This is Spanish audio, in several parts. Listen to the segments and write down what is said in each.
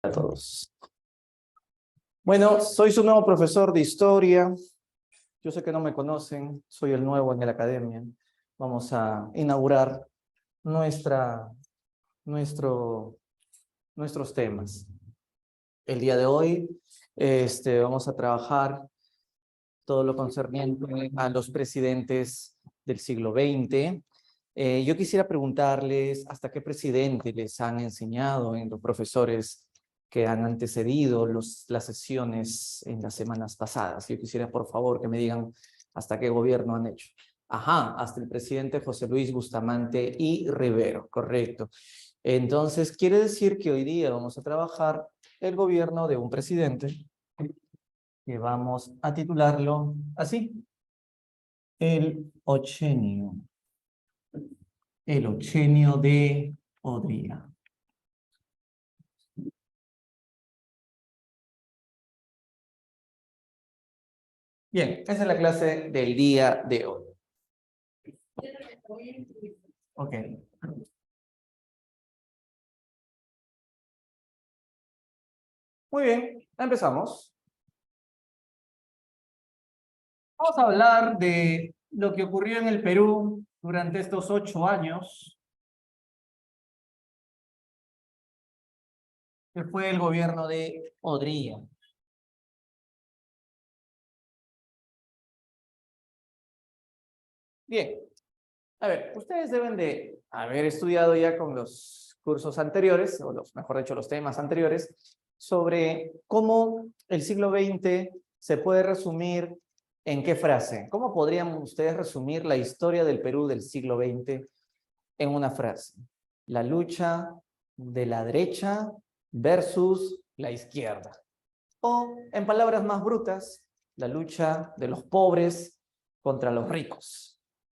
A todos. Bueno, soy su nuevo profesor de historia. Yo sé que no me conocen, soy el nuevo en la academia. Vamos a inaugurar nuestros temas. El día de hoy vamos a trabajar todo lo concerniente a los presidentes del siglo XX. Yo quisiera preguntarles hasta qué presidente les han enseñado en los profesores que han antecedido las sesiones en las semanas pasadas. Yo quisiera, por favor, que me digan hasta qué gobierno han hecho. Ajá, hasta el presidente José Luis Bustamante y Rivero, correcto. Entonces, quiere decir que hoy día vamos a trabajar el gobierno de un presidente que vamos a titularlo así, el ochenio de Odría. Bien, esa es la clase del día de hoy. Ok. Muy bien, empezamos. Vamos a hablar de lo que ocurrió en el Perú durante estos 8 años, que fue el gobierno de Odría. Bien, a ver, ustedes deben de haber estudiado ya con los cursos anteriores, o mejor dicho, los temas anteriores, sobre cómo el siglo XX se puede resumir en qué frase. ¿Cómo podrían ustedes resumir la historia del Perú del siglo XX en una frase? La lucha de la derecha versus la izquierda. O, en palabras más brutas, la lucha de los pobres contra los ricos.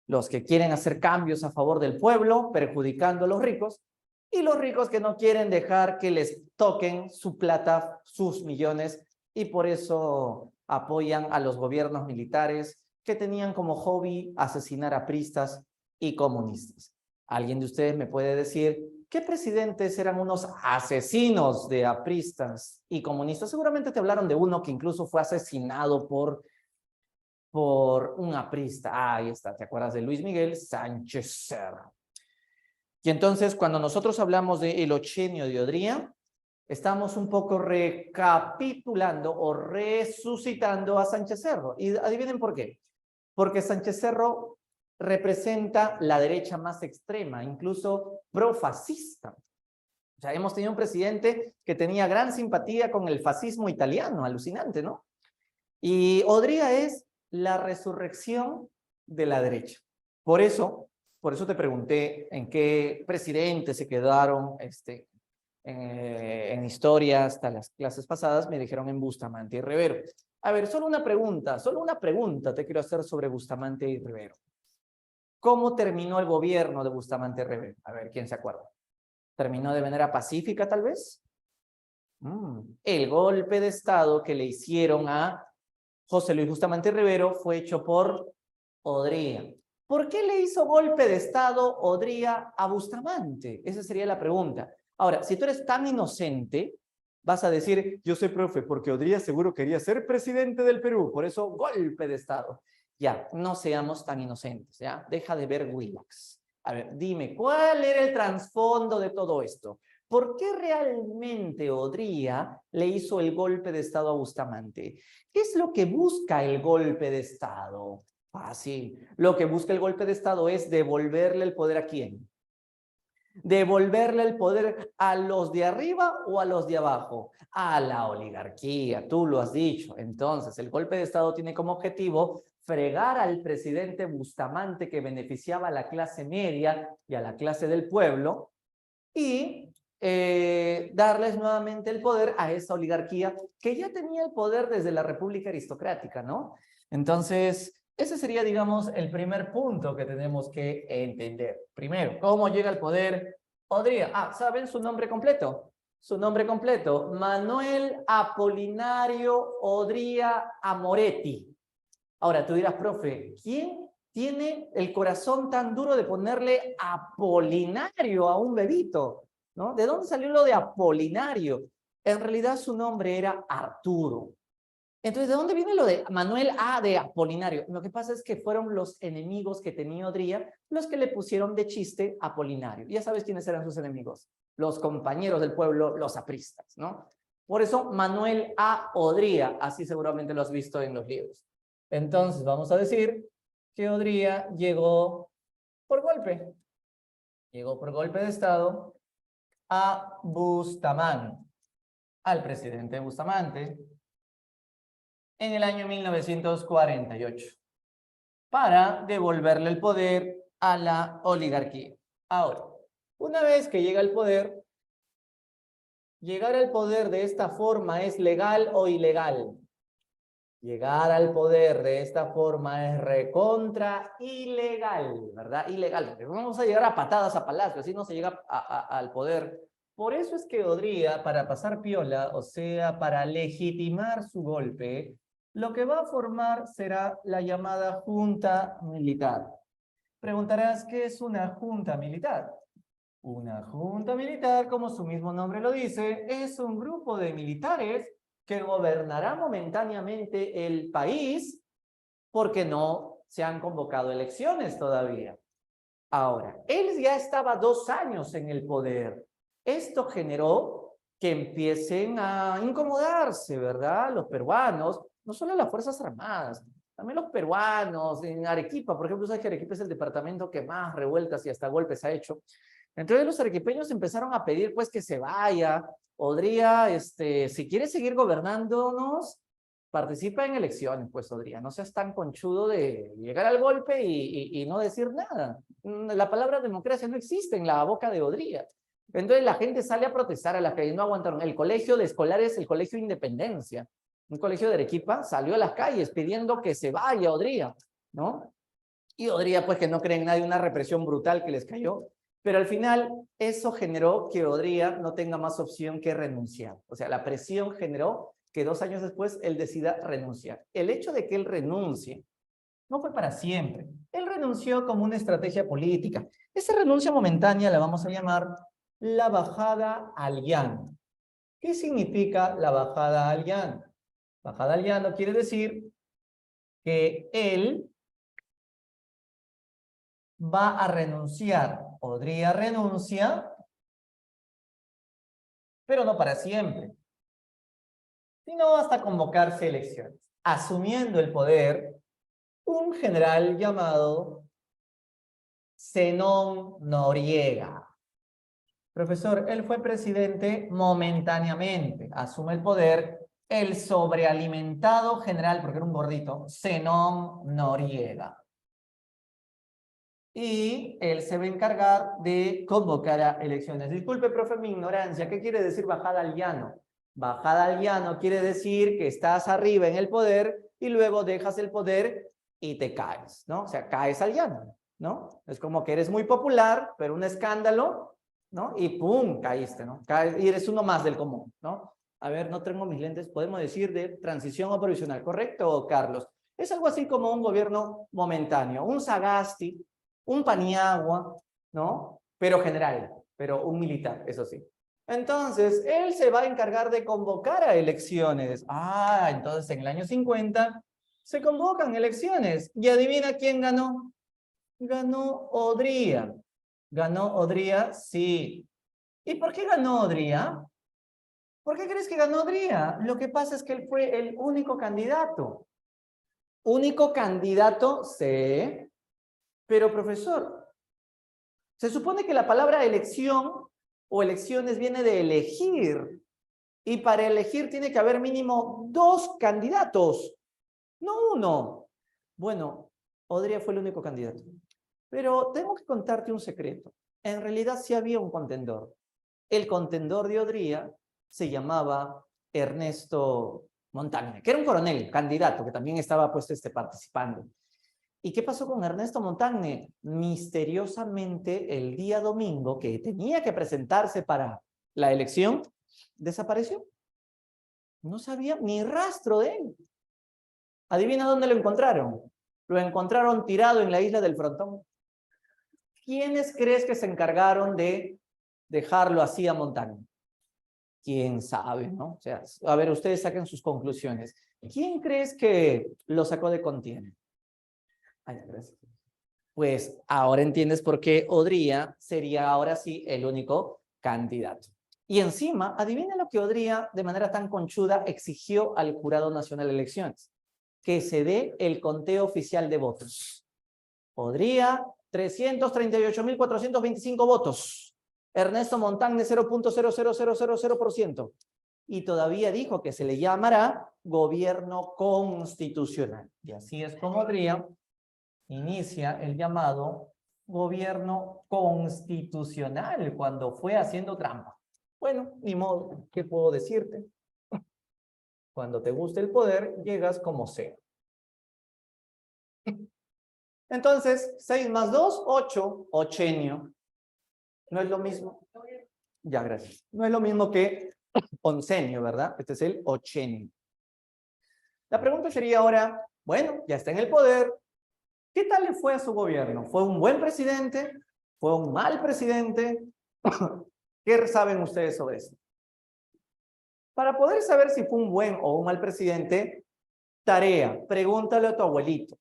Los que quieren hacer cambios a favor del pueblo, perjudicando a los ricos, y los ricos que no quieren dejar que les toquen su plata, sus millones, y por eso apoyan a los gobiernos militares que tenían como hobby asesinar a apristas y comunistas. ¿Alguien de ustedes me puede decir qué presidentes eran unos asesinos de apristas y comunistas? Seguramente te hablaron de uno que incluso fue asesinado por un aprista. Ah, ahí está, ¿te acuerdas de Luis Miguel Sánchez Cerro? Y entonces, cuando nosotros hablamos de el ochenio de Odría, estamos un poco recapitulando o resucitando a Sánchez Cerro. Y adivinen por qué. Porque Sánchez Cerro representa la derecha más extrema, incluso profascista. O sea, hemos tenido un presidente que tenía gran simpatía con el fascismo italiano, alucinante, ¿no? Y Odría es la resurrección de la derecha. Por eso te pregunté en qué presidente se quedaron en historia hasta las clases pasadas. Me dijeron en Bustamante y Rivero. A ver, solo una pregunta te quiero hacer sobre Bustamante y Rivero. ¿Cómo terminó el gobierno de Bustamante y Rivero? A ver, ¿quién se acuerda? ¿Terminó de manera pacífica, tal vez? El golpe de Estado que le hicieron a José Luis Bustamante y Rivero fue hecho por Odría. ¿Por qué le hizo golpe de Estado Odría a Bustamante? Esa sería la pregunta. Ahora, si tú eres tan inocente, vas a decir, yo soy profe, porque Odría seguro quería ser presidente del Perú, por eso golpe de Estado. Ya, no seamos tan inocentes, ¿ya? Deja de ver Willax. A ver, dime, ¿cuál era el trasfondo de todo esto? ¿Por qué realmente Odría le hizo el golpe de Estado a Bustamante? ¿Qué es lo que busca el golpe de Estado? Fácil. Lo que busca el golpe de Estado es devolverle el poder ¿a quién? Devolverle el poder a los de arriba o a los de abajo. A la oligarquía, tú lo has dicho. Entonces, el golpe de Estado tiene como objetivo fregar al presidente Bustamante que beneficiaba a la clase media y a la clase del pueblo y darles nuevamente el poder a esa oligarquía que ya tenía el poder desde la República Aristocrática, ¿no? Entonces, ese sería, digamos, el primer punto que tenemos que entender. Primero, ¿cómo llega al poder Odría? Ah, ¿saben su nombre completo? Su nombre completo, Manuel Apolinario Odría Amoretti. Ahora, tú dirás, profe, ¿quién tiene el corazón tan duro de ponerle Apolinario a un bebito? ¿No? ¿De dónde salió lo de Apolinario? En realidad su nombre era Arturo. Entonces, ¿de dónde viene lo de Manuel A de Apolinario? Lo que pasa es que fueron los enemigos que tenía Odría los que le pusieron de chiste Apolinario. Ya sabes quiénes eran sus enemigos. Los compañeros del pueblo, los apristas, ¿no? Por eso Manuel A. Odría, así seguramente lo has visto en los libros. Entonces, vamos a decir que Odría llegó por golpe. Llegó por golpe de Estado a Bustamante, al presidente Bustamante, en el año 1948, para devolverle el poder a la oligarquía. Ahora, una vez que llega al poder, llegar al poder de esta forma es legal o ilegal. Llegar al poder de esta forma es recontra ilegal, ¿verdad? Ilegal. No vamos a llegar a patadas a Palacio, así no se llega al poder. Por eso es que Odría, para pasar piola, o sea, para legitimar su golpe, lo que va a formar será la llamada junta militar. Preguntarás, ¿qué es una junta militar? Una junta militar, como su mismo nombre lo dice, es un grupo de militares que gobernará momentáneamente el país porque no se han convocado elecciones todavía. Ahora, él ya estaba 2 años en el poder. Esto generó que empiecen a incomodarse, ¿verdad? Los peruanos, no solo las Fuerzas Armadas, también los peruanos, en Arequipa, por ejemplo, sabes que Arequipa es el departamento que más revueltas y hasta golpes ha hecho. Entonces los arequipeños empezaron a pedir pues que se vaya. Odría, si quiere seguir gobernándonos, participa en elecciones, pues Odría, no seas tan conchudo de llegar al golpe y no decir nada. La palabra democracia no existe en la boca de Odría. Entonces la gente sale a protestar a las calles, no aguantaron. El colegio de escolares, el colegio Independencia, un colegio de Arequipa, salió a las calles pidiendo que se vaya Odría, ¿no? Y Odría, pues que no creen en nadie, una represión brutal que les cayó. Pero al final eso generó que Odría no tenga más opción que renunciar. O sea, la presión generó que 2 años después él decida renunciar. El hecho de que él renuncie no fue para siempre. Él renunció como una estrategia política. Esa renuncia momentánea la vamos a llamar la bajada al llano. ¿Qué significa la bajada al llano? Bajada al llano quiere decir que él va a renunciar. Odría renuncia, pero no para siempre, sino hasta convocarse elecciones, asumiendo el poder un general llamado Zenón Noriega. Profesor, él fue presidente momentáneamente, asume el poder el sobrealimentado general, porque era un gordito, Zenón Noriega. Y él se va a encargar de convocar a elecciones. Disculpe, profe, mi ignorancia. ¿Qué quiere decir bajada al llano? Bajada al llano quiere decir que estás arriba en el poder y luego dejas el poder y te caes, ¿no? O sea, caes al llano, ¿no? Es como que eres muy popular, pero un escándalo, ¿no? Y ¡pum! Caíste, ¿no? Caes, y eres uno más del común, ¿no? A ver, no tengo mis lentes. Podemos decir de transición o provisional, ¿correcto, Carlos? Es algo así como un gobierno momentáneo, un Sagasti, un Paniagua, ¿no? Pero general, pero un militar, eso sí. Entonces, él se va a encargar de convocar a elecciones. Ah, entonces en el año 50 se convocan elecciones. ¿Y adivina quién ganó? Ganó Odría. ¿Ganó Odría? Sí. ¿Y por qué ganó Odría? ¿Por qué crees que ganó Odría? Lo que pasa es que él fue el único candidato. Único candidato, sí. Pero, profesor, se supone que la palabra elección o elecciones viene de elegir. Y para elegir tiene que haber mínimo 2 candidatos, no 1. Bueno, Odría fue el único candidato. Pero tengo que contarte un secreto. En realidad sí había un contendor. El contendor de Odría se llamaba Ernesto Montagne, que era un coronel, candidato, que también estaba pues, participando. ¿Y qué pasó con Ernesto Montagne? Misteriosamente, el día domingo, que tenía que presentarse para la elección, desapareció. No sabía ni rastro de él. ¿Adivina dónde lo encontraron? Lo encontraron tirado en la isla del Frontón. ¿Quiénes crees que se encargaron de dejarlo así a Montagne? quién sabe, ¿no? O sea, a ver, ustedes saquen sus conclusiones. ¿Quién crees que lo sacó de contienda? Ay, gracias. Pues ahora entiendes por qué Odría sería ahora sí el único candidato. Y encima, adivina lo que Odría, de manera tan conchuda, exigió al Jurado Nacional de Elecciones: que se dé el conteo oficial de votos. Odría, 338.425 votos. Ernesto Montagne, 0.00000%. Y todavía dijo que se le llamará gobierno constitucional. Y así es como Odría inicia el llamado gobierno constitucional cuando fue haciendo trampa. Bueno, ni modo, ¿qué puedo decirte? Cuando te guste el poder, llegas como sea. Entonces, 6 más 2, 8, ochenio. No es lo mismo. Ya, gracias. No es lo mismo que oncenio, ¿verdad? Este es el ochenio. La pregunta sería ahora, bueno, ya está en el poder, ¿qué tal le fue a su gobierno? ¿Fue un buen presidente? ¿Fue un mal presidente? ¿Qué saben ustedes sobre eso? Para poder saber si fue un buen o un mal presidente, tarea, pregúntale a tu abuelito.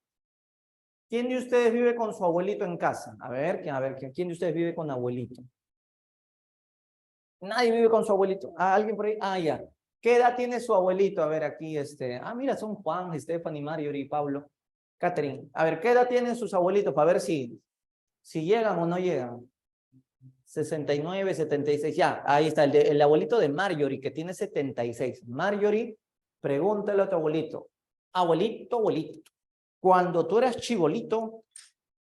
¿Quién de ustedes vive con su abuelito en casa? A ver, ¿quién de ustedes vive con abuelito? Nadie vive con su abuelito. ¿Ah, alguien por ahí? Ah, ya. ¿Qué edad tiene su abuelito? A ver, aquí, mira, son Juan, Stephanie, Mario y Pablo. Catherine. A ver, ¿qué edad tienen sus abuelitos? Para ver si llegan o no llegan. 69, 76. Ya, ahí está, el abuelito de Marjorie, que tiene 76. Marjorie, pregúntale a tu abuelito. Abuelito, abuelito. Cuando tú eras chibolito,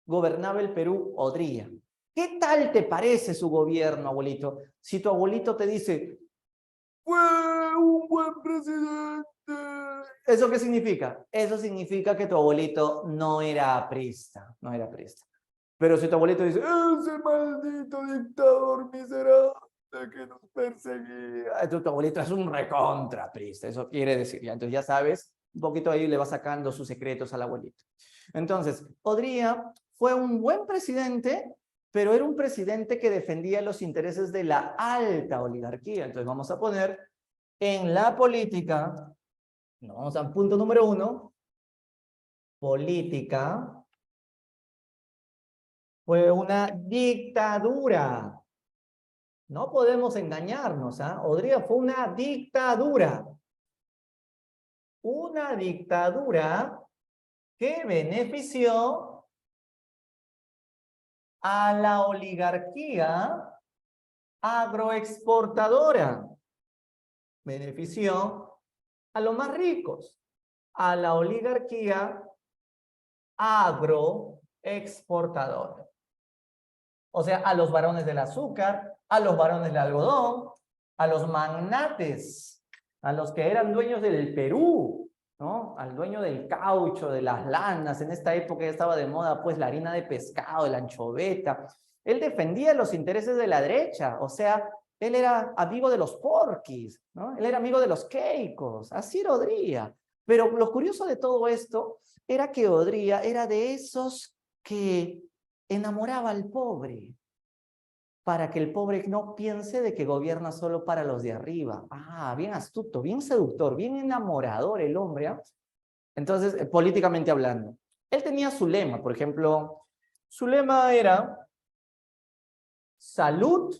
gobernaba el Perú Odría. ¿Qué tal te parece su gobierno, abuelito? Si tu abuelito te dice, fue un buen presidente. ¿Eso qué significa? Eso significa que tu abuelito no era aprista, no era aprista. Pero si tu abuelito dice, ese maldito dictador miserable que nos perseguía, entonces tu abuelito es un recontra aprista, eso quiere decir, ya. Entonces ya sabes, un poquito ahí le va sacando sus secretos al abuelito. Entonces, Odría fue un buen presidente, pero era un presidente que defendía los intereses de la alta oligarquía. Entonces vamos a poner en la política, vamos al punto número 1, política fue una dictadura. No podemos engañarnos, ¿ah? Odría fue una dictadura. Una dictadura que benefició a la oligarquía agroexportadora. Benefició a los más ricos, a la oligarquía agroexportadora. O sea, a los varones del azúcar, a los varones del algodón, a los magnates, a los que eran dueños del Perú, ¿no? Al dueño del caucho, de las lanas. En esta época ya estaba de moda, pues, la harina de pescado, la anchoveta. Él defendía los intereses de la derecha, o sea, él era amigo de los porquis, ¿no? Él era amigo de los queicos, así era Odría. Pero lo curioso de todo esto era que Odría era de esos que enamoraba al pobre, para que el pobre no piense de que gobierna solo para los de arriba. Ah, bien astuto, bien seductor, bien enamorador el hombre, ¿eh? Entonces, políticamente hablando. Él tenía su lema, por ejemplo, su lema era salud,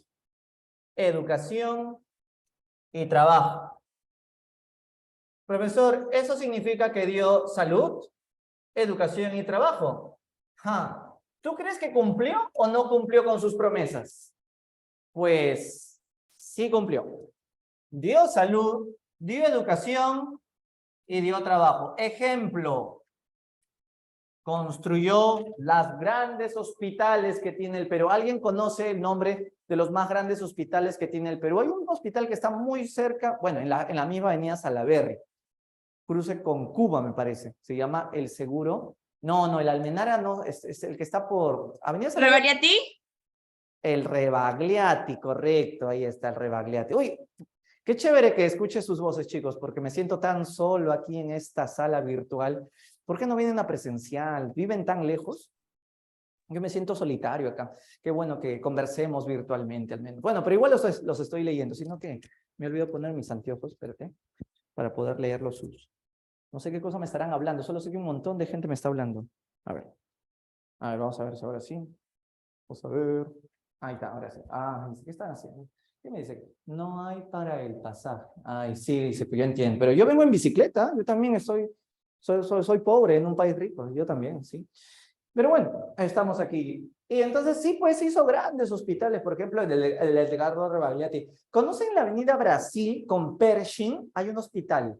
educación y trabajo. Profesor, ¿eso significa que dio salud, educación y trabajo? ¿Tú crees que cumplió o no cumplió con sus promesas? Pues sí cumplió. Dio salud, dio educación y dio trabajo. Ejemplo, construyó los grandes hospitales que tiene el Perú. ¿Alguien conoce el nombre de los más grandes hospitales que tiene el Perú? Hay un hospital que está muy cerca, bueno, en la misma avenida Salaberry, cruce con Cuba, me parece. Se llama El Seguro. No, el Almenara no, es el que está por Avenida Salaberry. ¿Rebagliati? El Rebagliati, correcto, ahí está el Rebagliati. Uy, qué chévere que escuche sus voces, chicos, porque me siento tan solo aquí en esta sala virtual. ¿Por qué no vienen a presencial? ¿Viven tan lejos? Yo me siento solitario acá. Qué bueno que conversemos virtualmente al menos. Bueno, pero igual los estoy leyendo, sino que Me olvidé poner mis anteojos, espérate, para poder leer los sus. No sé qué cosa me estarán hablando, solo sé que un montón de gente me está hablando. A ver, vamos a ver si ahora sí. Vamos a ver. Ahí está, ahora sí. Ah, ¿qué están haciendo? ¿Qué me dice? No hay para el pasaje. Ay, sí, dice, pues yo entiendo. Pero yo vengo en bicicleta, yo también soy pobre en un país rico, yo también, sí. Pero bueno, estamos aquí. Y entonces sí, pues hizo grandes hospitales, por ejemplo, el Edgardo Rebagliati. ¿Conocen la avenida Brasil con Pershing? Hay un hospital,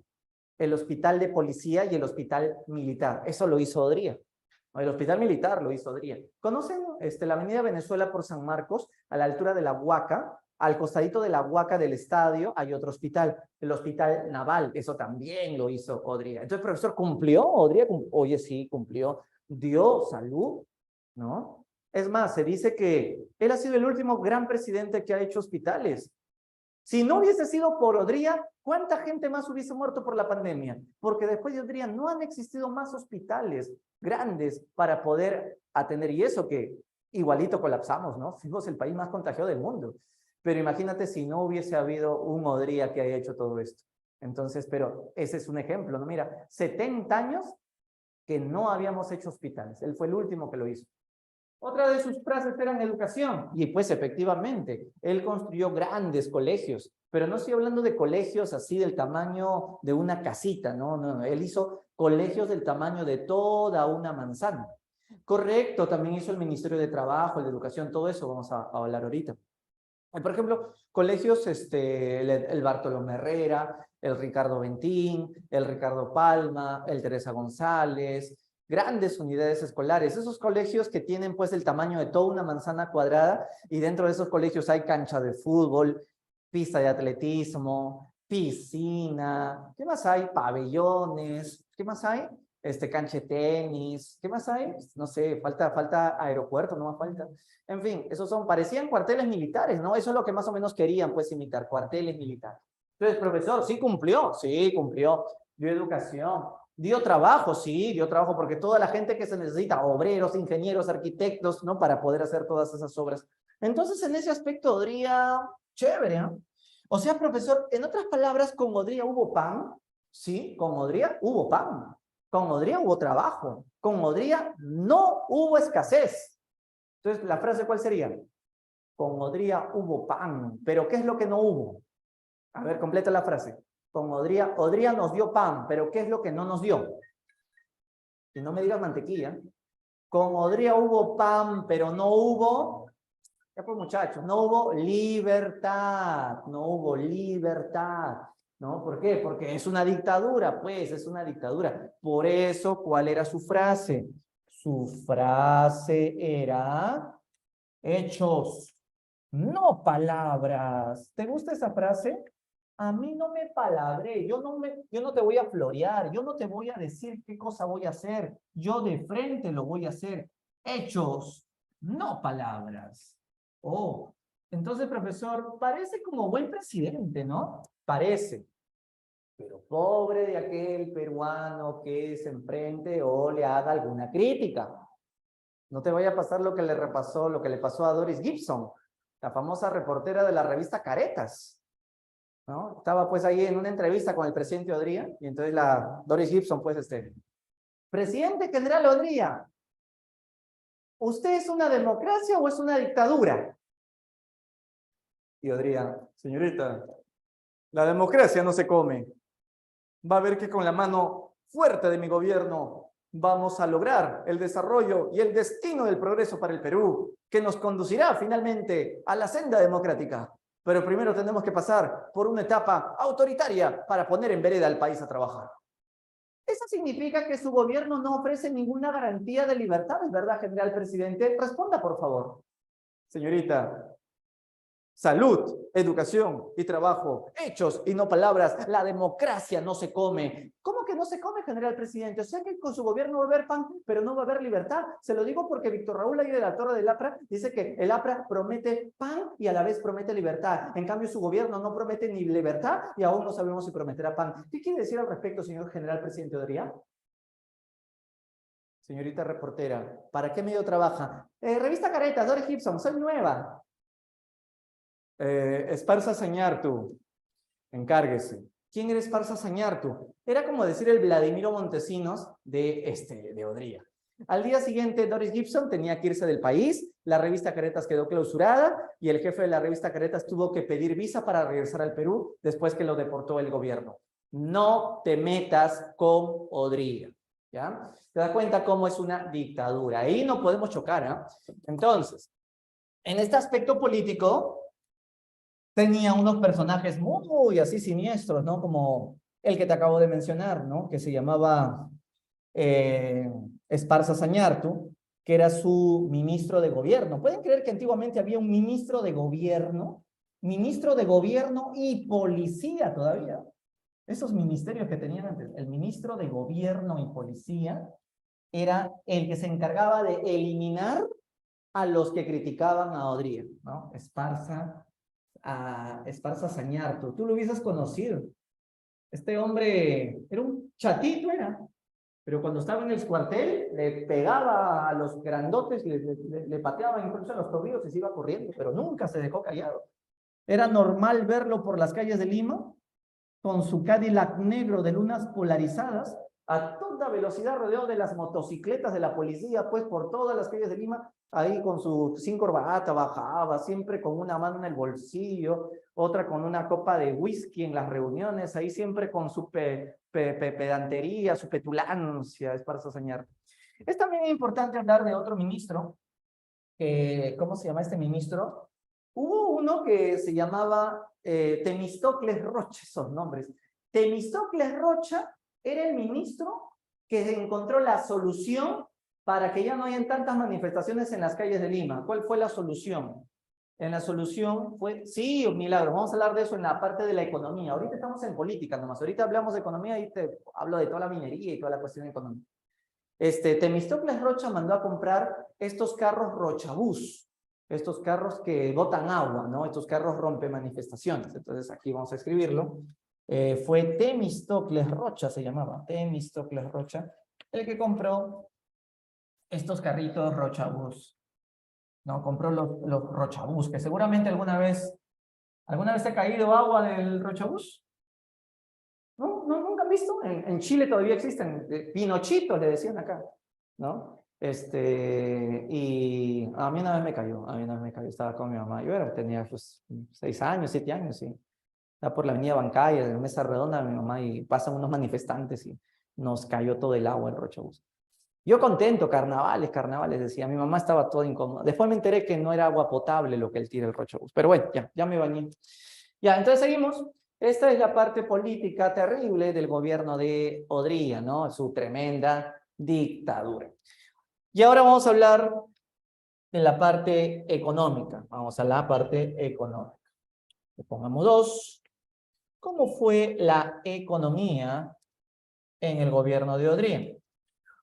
el hospital de policía y el hospital militar. Eso lo hizo Odría. El hospital militar lo hizo Odría. ¿Conocen la avenida Venezuela por San Marcos, a la altura de la Huaca? Al costadito de la Huaca del estadio hay otro hospital, el hospital naval. Eso también lo hizo Odría. Entonces, profesor, ¿cumplió? Odría, oye, sí, cumplió. Dio salud, ¿no? Es más, se dice que él ha sido el último gran presidente que ha hecho hospitales. Si no hubiese sido por Odría, ¿cuánta gente más hubiese muerto por la pandemia? Porque después de Odría no han existido más hospitales grandes para poder atender. Y eso que igualito colapsamos, ¿no? Fuimos el país más contagiado del mundo. Pero imagínate si no hubiese habido un Odría que haya hecho todo esto. Entonces, pero ese es un ejemplo, ¿no? Mira, 70 años que no habíamos hecho hospitales. Él fue el último que lo hizo. Otra de sus frases era en educación, y pues efectivamente, él construyó grandes colegios, pero no estoy hablando de colegios así del tamaño de una casita, no, él hizo colegios del tamaño de toda una manzana. Correcto, también hizo el Ministerio de Trabajo, el de Educación, todo eso vamos a hablar ahorita. Por ejemplo, colegios, el Bartolomé Herrera, el Ricardo Bentín, el Ricardo Palma, el Teresa González, grandes unidades escolares, esos colegios que tienen pues el tamaño de toda una manzana cuadrada y dentro de esos colegios hay cancha de fútbol, pista de atletismo, piscina, ¿qué más hay? Pabellones, ¿qué más hay? Cancha de tenis, ¿qué más hay? No sé, falta aeropuerto, no más falta. En fin, parecían cuarteles militares, ¿no? Eso es lo que más o menos querían, pues, imitar, cuarteles militares. Entonces, profesor, sí cumplió, dio educación, dio trabajo, sí, dio trabajo, porque toda la gente que se necesita, obreros, ingenieros, arquitectos, ¿no? Para poder hacer todas esas obras. Entonces, en ese aspecto, Odría, chévere, ¿no? O sea, profesor, en otras palabras, con Odría hubo pan, sí, con Odría hubo pan, con Odría hubo trabajo, con Odría no hubo escasez. Entonces, ¿la frase cuál sería? Con Odría hubo pan, pero ¿qué es lo que no hubo? A ver, completa la frase. Con Odría nos dio pan, pero ¿qué es lo que no nos dio? Y no me digas mantequilla. Con Odría hubo pan, pero no hubo, ya pues muchachos, no hubo libertad, ¿no? ¿Por qué? Porque es una dictadura, pues, es una dictadura. Por eso, ¿cuál era su frase? Su frase era hechos, no palabras. ¿Te gusta esa frase? A mí no me palabré, yo no te voy a florear, yo no te voy a decir qué cosa voy a hacer, yo de frente lo voy a hacer. Hechos, no palabras. Oh, entonces, profesor, parece como buen presidente, ¿no? Parece. Pero pobre de aquel peruano que se enfrente o le haga alguna crítica. No te vaya a pasar lo que le pasó a Doris Gibson, la famosa reportera de la revista Caretas, ¿no? Estaba pues ahí en una entrevista con el presidente Odría, y entonces la Doris Gibson, pues presidente general Odría, ¿usted es una democracia o es una dictadura? Y Odría, señorita, la democracia no se come. Va a ver que con la mano fuerte de mi gobierno vamos a lograr el desarrollo y el destino del progreso para el Perú, que nos conducirá finalmente a la senda democrática. Pero primero tenemos que pasar por una etapa autoritaria para poner en vereda al país a trabajar. Eso significa que su gobierno no ofrece ninguna garantía de libertades, ¿verdad, general presidente? Responda, por favor. Señorita, salud, educación y trabajo, hechos y no palabras. La democracia no se come. ¿Cómo que no se come, general presidente? O sea que con su gobierno va a haber pan, pero no va a haber libertad. Se lo digo porque Víctor Raúl ahí de la Torre del APRA dice que el APRA promete pan y a la vez promete libertad. En cambio, su gobierno no promete ni libertad y aún no sabemos si prometerá pan. ¿Qué quiere decir al respecto, señor general presidente Odría? Señorita reportera, ¿para qué medio trabaja? Revista Caretas, Doris Gibson, soy nueva. Esparza Sañar, tú. Encárguese. ¿Quién era Esparza Sañartu? Era como decir el Vladimiro Montesinos de Odría. Al día siguiente, Doris Gibson tenía que irse del país, la revista Caretas quedó clausurada y el jefe de la revista Caretas tuvo que pedir visa para regresar al Perú después que lo deportó el gobierno. No te metas con Odría, ¿ya? ¿Te das cuenta cómo es una dictadura? Ahí no podemos chocar, ¿eh? Entonces, en este aspecto político, tenía unos personajes muy así siniestros, ¿no? Como el que te acabo de mencionar, ¿no? Que se llamaba Esparza Sañartu, que era su ministro de gobierno. ¿Pueden creer que antiguamente había un ministro de gobierno? Ministro de gobierno y policía todavía. Esos ministerios que tenían antes, el ministro de gobierno y policía era el que se encargaba de eliminar a los que criticaban a Odría, ¿no? Esparza Sañartu. Tú lo hubieses conocido. Este hombre era un chatito, era. Pero cuando estaba en el cuartel, le pegaba a los grandotes, le pateaba incluso a los tobillos y se iba corriendo, pero nunca se dejó callado. Era normal verlo por las calles de Lima, con su Cadillac negro de lunas polarizadas, a toda velocidad rodeado de las motocicletas de la policía, pues por todas las calles de Lima, ahí con su sin corbata bajaba, siempre con una mano en el bolsillo, otra con una copa de whisky en las reuniones, ahí siempre con su pedantería, su petulancia, Esparza Sañartu. Es también importante hablar de otro ministro, ¿cómo se llama este ministro? Hubo uno que se llamaba Temístocles Rocha, esos nombres. Temístocles Rocha era el ministro que encontró la solución para que ya no hayan tantas manifestaciones en las calles de Lima. ¿Cuál fue la solución? En la solución fue, sí, un milagro, vamos a hablar de eso en la parte de la economía. Ahorita estamos en política nomás, ahorita hablamos de economía y te hablo de toda la minería y toda la cuestión económica. Temístocles Rocha mandó a comprar estos carros Rochabús, estos carros que botan agua, ¿no? Estos carros rompe manifestaciones. Entonces aquí vamos a escribirlo. Fue Temístocles Rocha, se llamaba, Temístocles Rocha, el que compró estos carritos Rochabús, ¿no? Compró los Rochabús, que seguramente alguna vez te ha caído agua del Rochabús. ¿No? ¿Nunca han visto? En Chile todavía existen, pinochitos le decían acá, ¿no? Y a mí una vez me cayó, estaba con mi mamá, tenía pues 6 años, 7 años, sí. Estaba por la avenida Bancaya, en mesa redonda, mi mamá, y pasan unos manifestantes y nos cayó todo el agua en Rochabús. Yo contento, carnavales, decía, mi mamá estaba toda incómoda. Después me enteré que no era agua potable lo que él tira el Rochabús, pero bueno, ya me bañé. Ya, entonces seguimos. Esta es la parte política terrible del gobierno de Odría, ¿no? Su tremenda dictadura. Y ahora vamos a hablar de la parte económica. Vamos a la parte económica. Le pongamos 2. ¿Cómo fue la economía en el gobierno de Odría?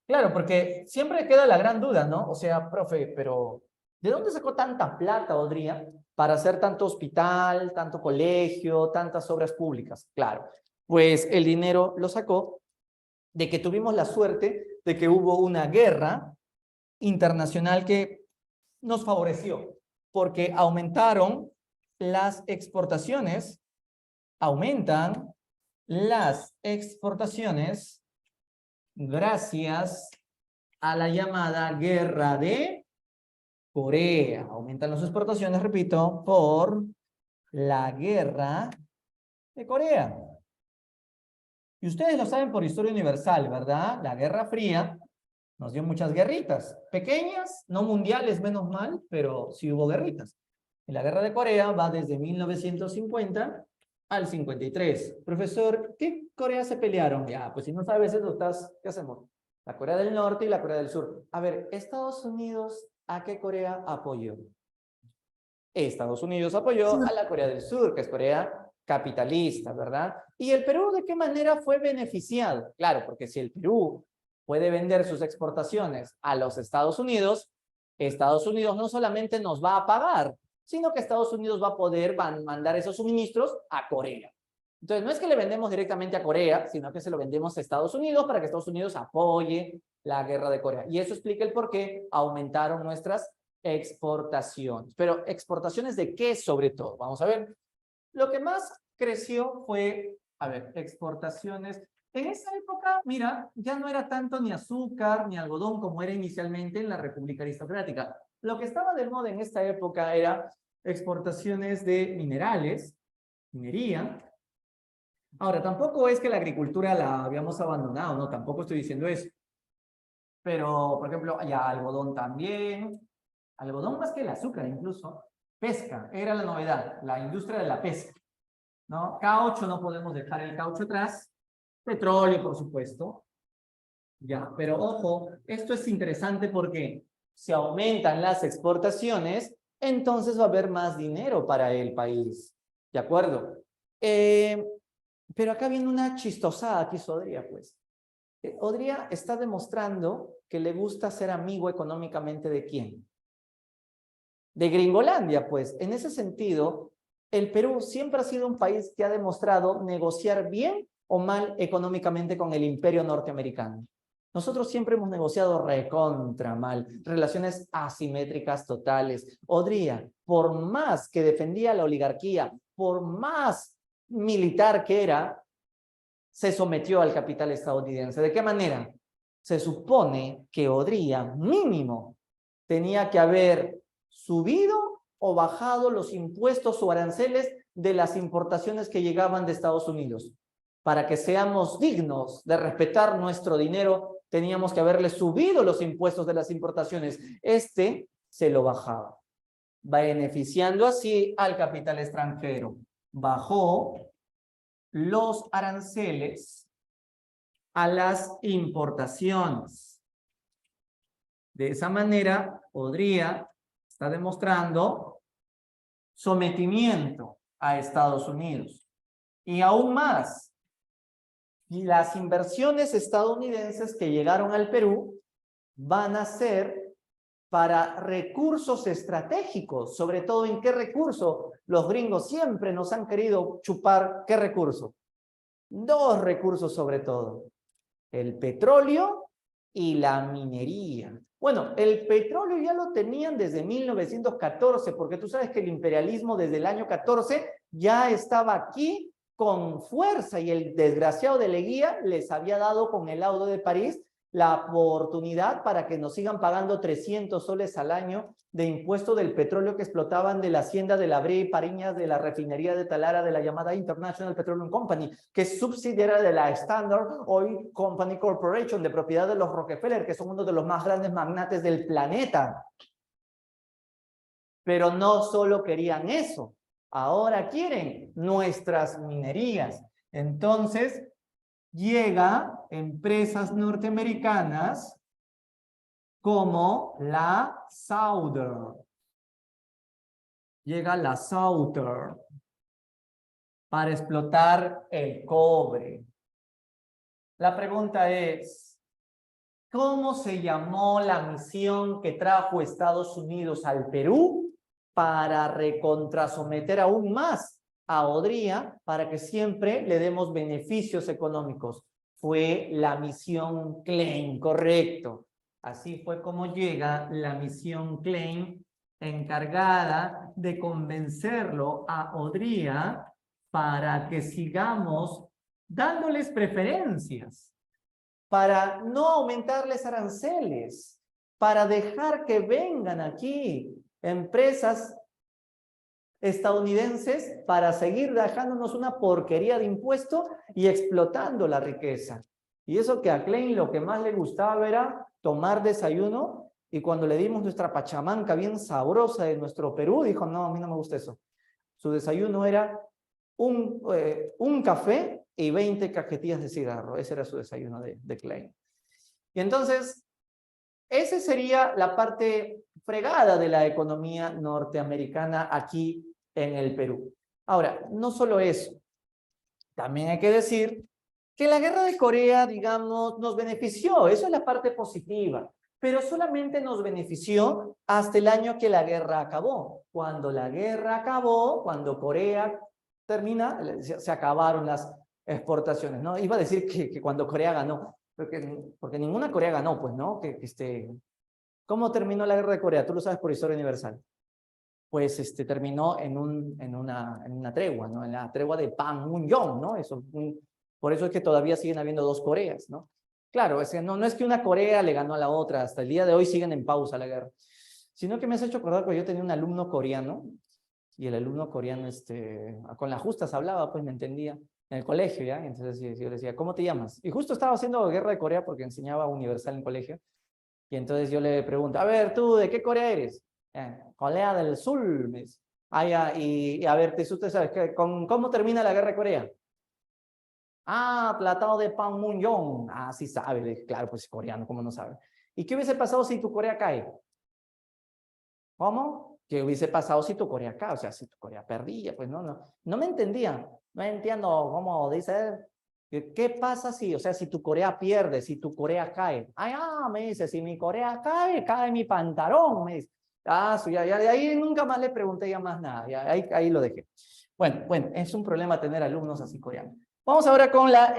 Claro, porque siempre queda la gran duda, ¿no? O sea, profe, pero ¿de dónde sacó tanta plata Odría para hacer tanto hospital, tanto colegio, tantas obras públicas? Claro, pues el dinero lo sacó de que tuvimos la suerte de que hubo una guerra internacional que nos favoreció, porque aumentaron las exportaciones, aumentan las exportaciones gracias a la llamada Guerra de Corea. Aumentan las exportaciones, repito, por la Guerra de Corea. Y ustedes lo saben por historia universal, ¿verdad? La Guerra Fría nos dio muchas guerritas. Pequeñas, no mundiales, menos mal, pero sí hubo guerritas. Y la Guerra de Corea va desde 1950 al 53. Profesor, ¿qué Corea se pelearon? Ya, pues si no sabes eso, ¿qué hacemos? La Corea del Norte y la Corea del Sur. A ver, ¿Estados Unidos a qué Corea apoyó? Estados Unidos apoyó a la Corea del Sur, que es Corea capitalista, ¿verdad? ¿Y el Perú de qué manera fue beneficiado? Claro, porque si el Perú puede vender sus exportaciones a los Estados Unidos no solamente nos va a pagar, sino que Estados Unidos va a poder mandar esos suministros a Corea. Entonces, no es que le vendemos directamente a Corea, sino que se lo vendemos a Estados Unidos para que Estados Unidos apoye la guerra de Corea. Y eso explica el por qué aumentaron nuestras exportaciones. Pero, ¿exportaciones de qué sobre todo? Vamos a ver. Lo que más creció fue, a ver, exportaciones. En esa época, mira, ya no era tanto ni azúcar ni algodón como era inicialmente en la República Aristocrática. Lo que estaba de moda en esta época era exportaciones de minerales, minería. Ahora, tampoco es que la agricultura la habíamos abandonado, no, tampoco estoy diciendo eso. Pero, por ejemplo, ya algodón también, algodón más que el azúcar incluso, pesca, era la novedad, la industria de la pesca, ¿no? Caucho, no podemos dejar el caucho atrás, petróleo, por supuesto, ya, pero ojo, esto es interesante porque si aumentan las exportaciones, entonces va a haber más dinero para el país, ¿de acuerdo? Pero acá viene una chistosada que hizo Odría, pues. Odría está demostrando que le gusta ser amigo económicamente ¿de quién? De Gringolandia, pues. En ese sentido, el Perú siempre ha sido un país que ha demostrado negociar bien o mal económicamente con el imperio norteamericano. Nosotros siempre hemos negociado recontra mal, relaciones asimétricas totales. Odría, por más que defendía la oligarquía, por más militar que era, se sometió al capital estadounidense. ¿De qué manera? Se supone que Odría, mínimo, tenía que haber subido o bajado los impuestos o aranceles de las importaciones que llegaban de Estados Unidos. Para que seamos dignos de respetar nuestro dinero, teníamos que haberle subido los impuestos de las importaciones. Este se lo bajaba, beneficiando así al capital extranjero. Bajó los aranceles a las importaciones. De esa manera, Odría está demostrando sometimiento a Estados Unidos. Y aún más, las inversiones estadounidenses que llegaron al Perú van a ser para recursos estratégicos. Sobre todo, ¿en qué recurso? Los gringos siempre nos han querido chupar. ¿Qué recurso? Dos recursos sobre todo: el petróleo y la minería. Bueno, el petróleo ya lo tenían desde 1914, porque tú sabes que el imperialismo desde el año 14 ya estaba aquí con fuerza, y el desgraciado de Leguía les había dado con el laudo de París la oportunidad para que nos sigan pagando 300 soles al año de impuesto del petróleo que explotaban de la hacienda de la Brea y Pariñas, de la refinería de Talara, de la llamada International Petroleum Company, que es subsidiaria de la Standard Oil Company Corporation, de propiedad de los Rockefeller, que son uno de los más grandes magnates del planeta. Pero no solo querían eso, ahora quieren nuestras minerías. Entonces, llega empresas norteamericanas como la Southern. Llega la Southern para explotar el cobre. La pregunta es, ¿cómo se llamó la misión que trajo Estados Unidos al Perú para recontrasometer aún más a Odría para que siempre le demos beneficios económicos? Fue la misión Klein, correcto. Así fue como llega la misión Klein, encargada de convencerlo a Odría para que sigamos dándoles preferencias, para no aumentarles aranceles, para dejar que vengan aquí empresas estadounidenses para seguir dejándonos una porquería de impuesto y explotando la riqueza. Y eso que a Klein lo que más le gustaba era tomar desayuno, y cuando le dimos nuestra pachamanca bien sabrosa de nuestro Perú, dijo, no, a mí no me gusta eso. Su desayuno era un café y 20 cajetillas de cigarro. Ese era su desayuno de Klein. Y entonces, esa sería la parte fregada de la economía norteamericana aquí en el Perú. Ahora, no solo eso, también hay que decir que la guerra de Corea, digamos, nos benefició. Eso es la parte positiva, pero solamente nos benefició hasta el año que la guerra acabó. Cuando la guerra acabó, cuando Corea termina, se acabaron las exportaciones, ¿no? Iba a decir que cuando Corea ganó, porque ninguna Corea ganó, pues, ¿no? ¿Cómo terminó la guerra de Corea? Tú lo sabes por historia universal. pues terminó en una tregua, ¿no? En la tregua de Panmunjom, ¿no? Por eso es que todavía siguen habiendo dos Coreas, ¿no? Claro, no es que una Corea le ganó a la otra, hasta el día de hoy siguen en pausa la guerra, sino que me has hecho acordar que yo tenía un alumno coreano, y el alumno coreano, con la justa se hablaba, pues me entendía, en el colegio, ¿ya? Entonces yo le decía, ¿cómo te llamas? Y justo estaba haciendo Guerra de Corea porque enseñaba universal en colegio, y entonces yo le pregunto, a ver, ¿tú de qué Corea eres? Corea del Sur, me dice. Ah, ya, y a ver, ¿usted sabe cómo termina la Guerra de Corea? Ah, Tratado de Panmunjom. Ah, sí sabe, le dije, claro, pues es coreano, ¿cómo no sabe? ¿Y qué hubiese pasado si tu Corea cae? ¿Cómo? ¿Qué hubiese pasado si tu Corea cae? O sea, si tu Corea perdía, pues no me entendía. No entiendo cómo dice, ¿qué pasa si, o sea, si tu Corea pierde, si tu Corea cae? Me dice, si mi Corea cae, cae mi pantalón, me dice. Ya, de ahí nunca más le pregunté ya más nada, ya, ahí lo dejé. Bueno, es un problema tener alumnos así coreanos. Vamos ahora con la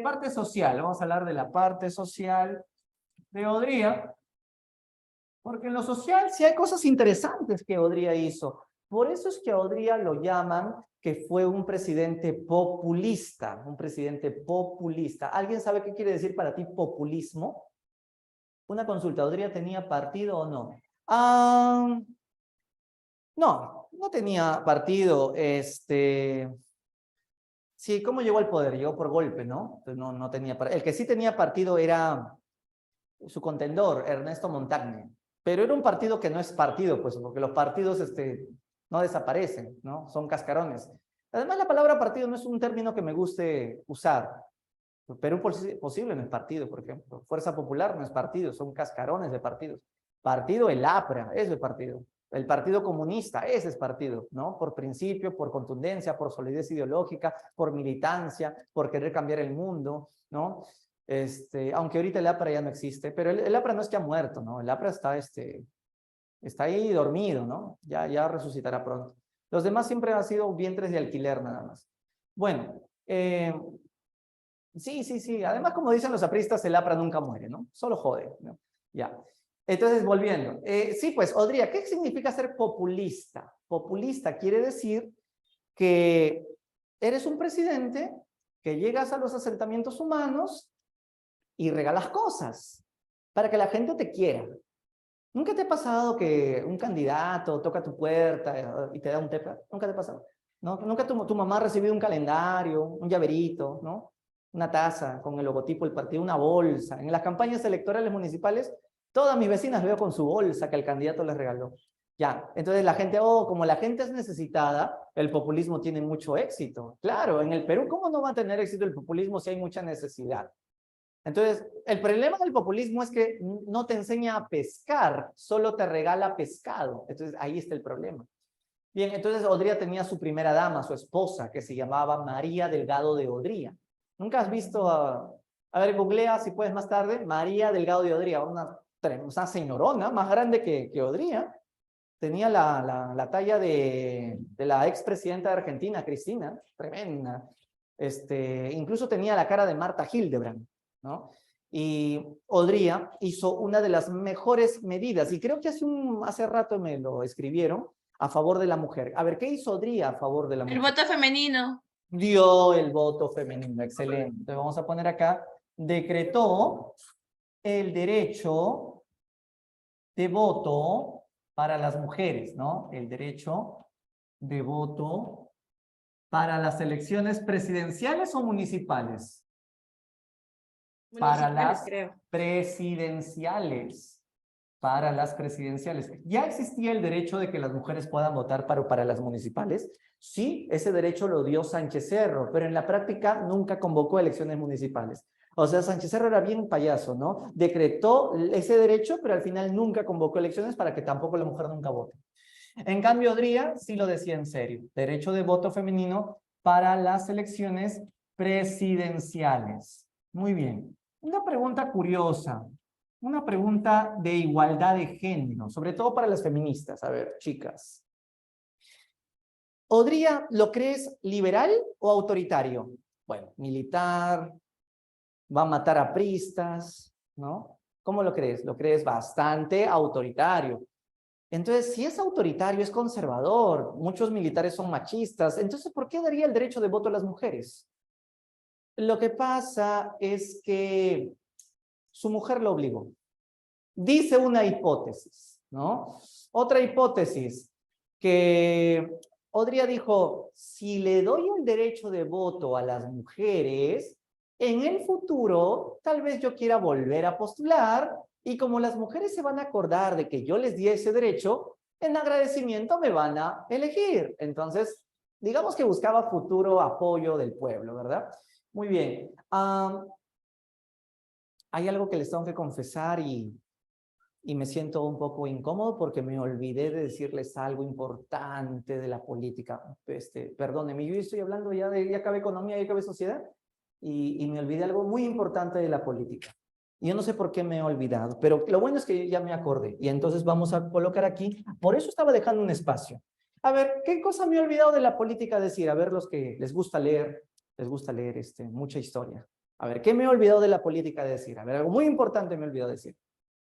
parte social. Vamos a hablar de la parte social de Odría, porque en lo social sí hay cosas interesantes que Odría hizo. Por eso es que a Odría lo llaman que fue un presidente populista, un presidente populista. ¿Alguien sabe qué quiere decir para ti populismo? Una consulta, ¿Odría tenía partido o no? No tenía partido. Sí, ¿cómo llegó al poder? Llegó por golpe, ¿no? Entonces no tenía partido. El que sí tenía partido era su contendor, Ernesto Montagne. Pero era un partido que no es partido, pues, porque los partidos no desaparecen, ¿no? Son cascarones. Además, la palabra partido no es un término que me guste usar. Perú Posible no es partido, por ejemplo. Fuerza Popular no es partido, son cascarones de partidos. Partido, el APRA, eso es partido. El Partido Comunista, ese es partido, ¿no? Por principio, por contundencia, por solidez ideológica, por militancia, por querer cambiar el mundo, ¿no? Aunque ahorita el APRA ya no existe, pero el APRA no es que ha muerto, ¿no? El APRA está ahí dormido, ¿no? Ya resucitará pronto. Los demás siempre han sido vientres de alquiler nada más. Bueno, sí. Además, como dicen los apristas, el APRA nunca muere, ¿no? Solo jode, ¿no? Ya. Entonces, volviendo. Sí, pues, Odría, ¿qué significa ser populista? Populista quiere decir que eres un presidente que llegas a los asentamientos humanos y regalas cosas para que la gente te quiera. ¿Nunca te ha pasado que un candidato toca tu puerta y te da un tepa? ¿Nunca te ha pasado? ¿No? ¿Nunca tu mamá ha recibido un calendario, un llaverito, ¿no? Una taza con el logotipo del partido, una bolsa? En las campañas electorales municipales, todas mis vecinas veo con su bolsa que el candidato les regaló. Ya, entonces la gente, como la gente es necesitada, el populismo tiene mucho éxito. Claro, en el Perú, ¿cómo no va a tener éxito el populismo si hay mucha necesidad? Entonces, el problema del populismo es que no te enseña a pescar, solo te regala pescado. Entonces, ahí está el problema. Bien, entonces Odría tenía su primera dama, su esposa, que se llamaba María Delgado de Odría. ¿Nunca has visto, a ver, googlea si puedes más tarde, María Delgado de Odría, una señorona más grande que Odría? Tenía la talla de la expresidenta de Argentina, Cristina, tremenda. Incluso tenía la cara de Marta Hildebrand, ¿no? Y Odría hizo una de las mejores medidas, y creo que hace rato me lo escribieron, a favor de la mujer. A ver, ¿qué hizo Odría a favor de la mujer? El voto femenino. Dio el voto femenino, excelente. Entonces vamos a poner acá, decretó el derecho de voto para las mujeres, ¿no? El derecho de voto para las elecciones presidenciales o municipales. Para las creo. presidenciales. Para las presidenciales. ¿Ya existía el derecho de que las mujeres puedan votar para las municipales? Sí, ese derecho lo dio Sánchez Cerro, pero en la práctica nunca convocó elecciones municipales. O sea, Sánchez Cerro era bien payaso, ¿no? Decretó ese derecho, pero al final nunca convocó elecciones para que tampoco la mujer nunca vote. En cambio, Odría sí lo decía en serio. Derecho de voto femenino para las elecciones presidenciales. Muy bien. Una pregunta curiosa. Una pregunta de igualdad de género, sobre todo para las feministas. A ver, chicas. ¿Odría lo crees liberal o autoritario? Bueno, militar, va a matar a pristas, ¿no? ¿Cómo lo crees? Lo crees bastante autoritario. Entonces, si es autoritario, es conservador, muchos militares son machistas, entonces, ¿por qué daría el derecho de voto a las mujeres? Lo que pasa es que su mujer lo obligó. Dice una hipótesis, ¿no? Otra hipótesis, que Odría dijo, si le doy el derecho de voto a las mujeres, en el futuro tal vez yo quiera volver a postular y como las mujeres se van a acordar de que yo les di ese derecho, en agradecimiento me van a elegir. Entonces, digamos que buscaba futuro apoyo del pueblo, ¿verdad? Muy bien. Hay algo que les tengo que confesar y me siento un poco incómodo porque me olvidé de decirles algo importante de la política. Perdónenme, yo estoy hablando ya acabé economía, ya acabé sociedad, y me olvidé algo muy importante de la política. Y yo no sé por qué me he olvidado, pero lo bueno es que ya me acordé. Y entonces vamos a colocar aquí, por eso estaba dejando un espacio. A ver, ¿qué cosa me he olvidado de la política decir? A ver, los que les gusta leer mucha historia. A ver, ¿qué me he olvidado de la política decir? A ver, algo muy importante me he olvidado decir.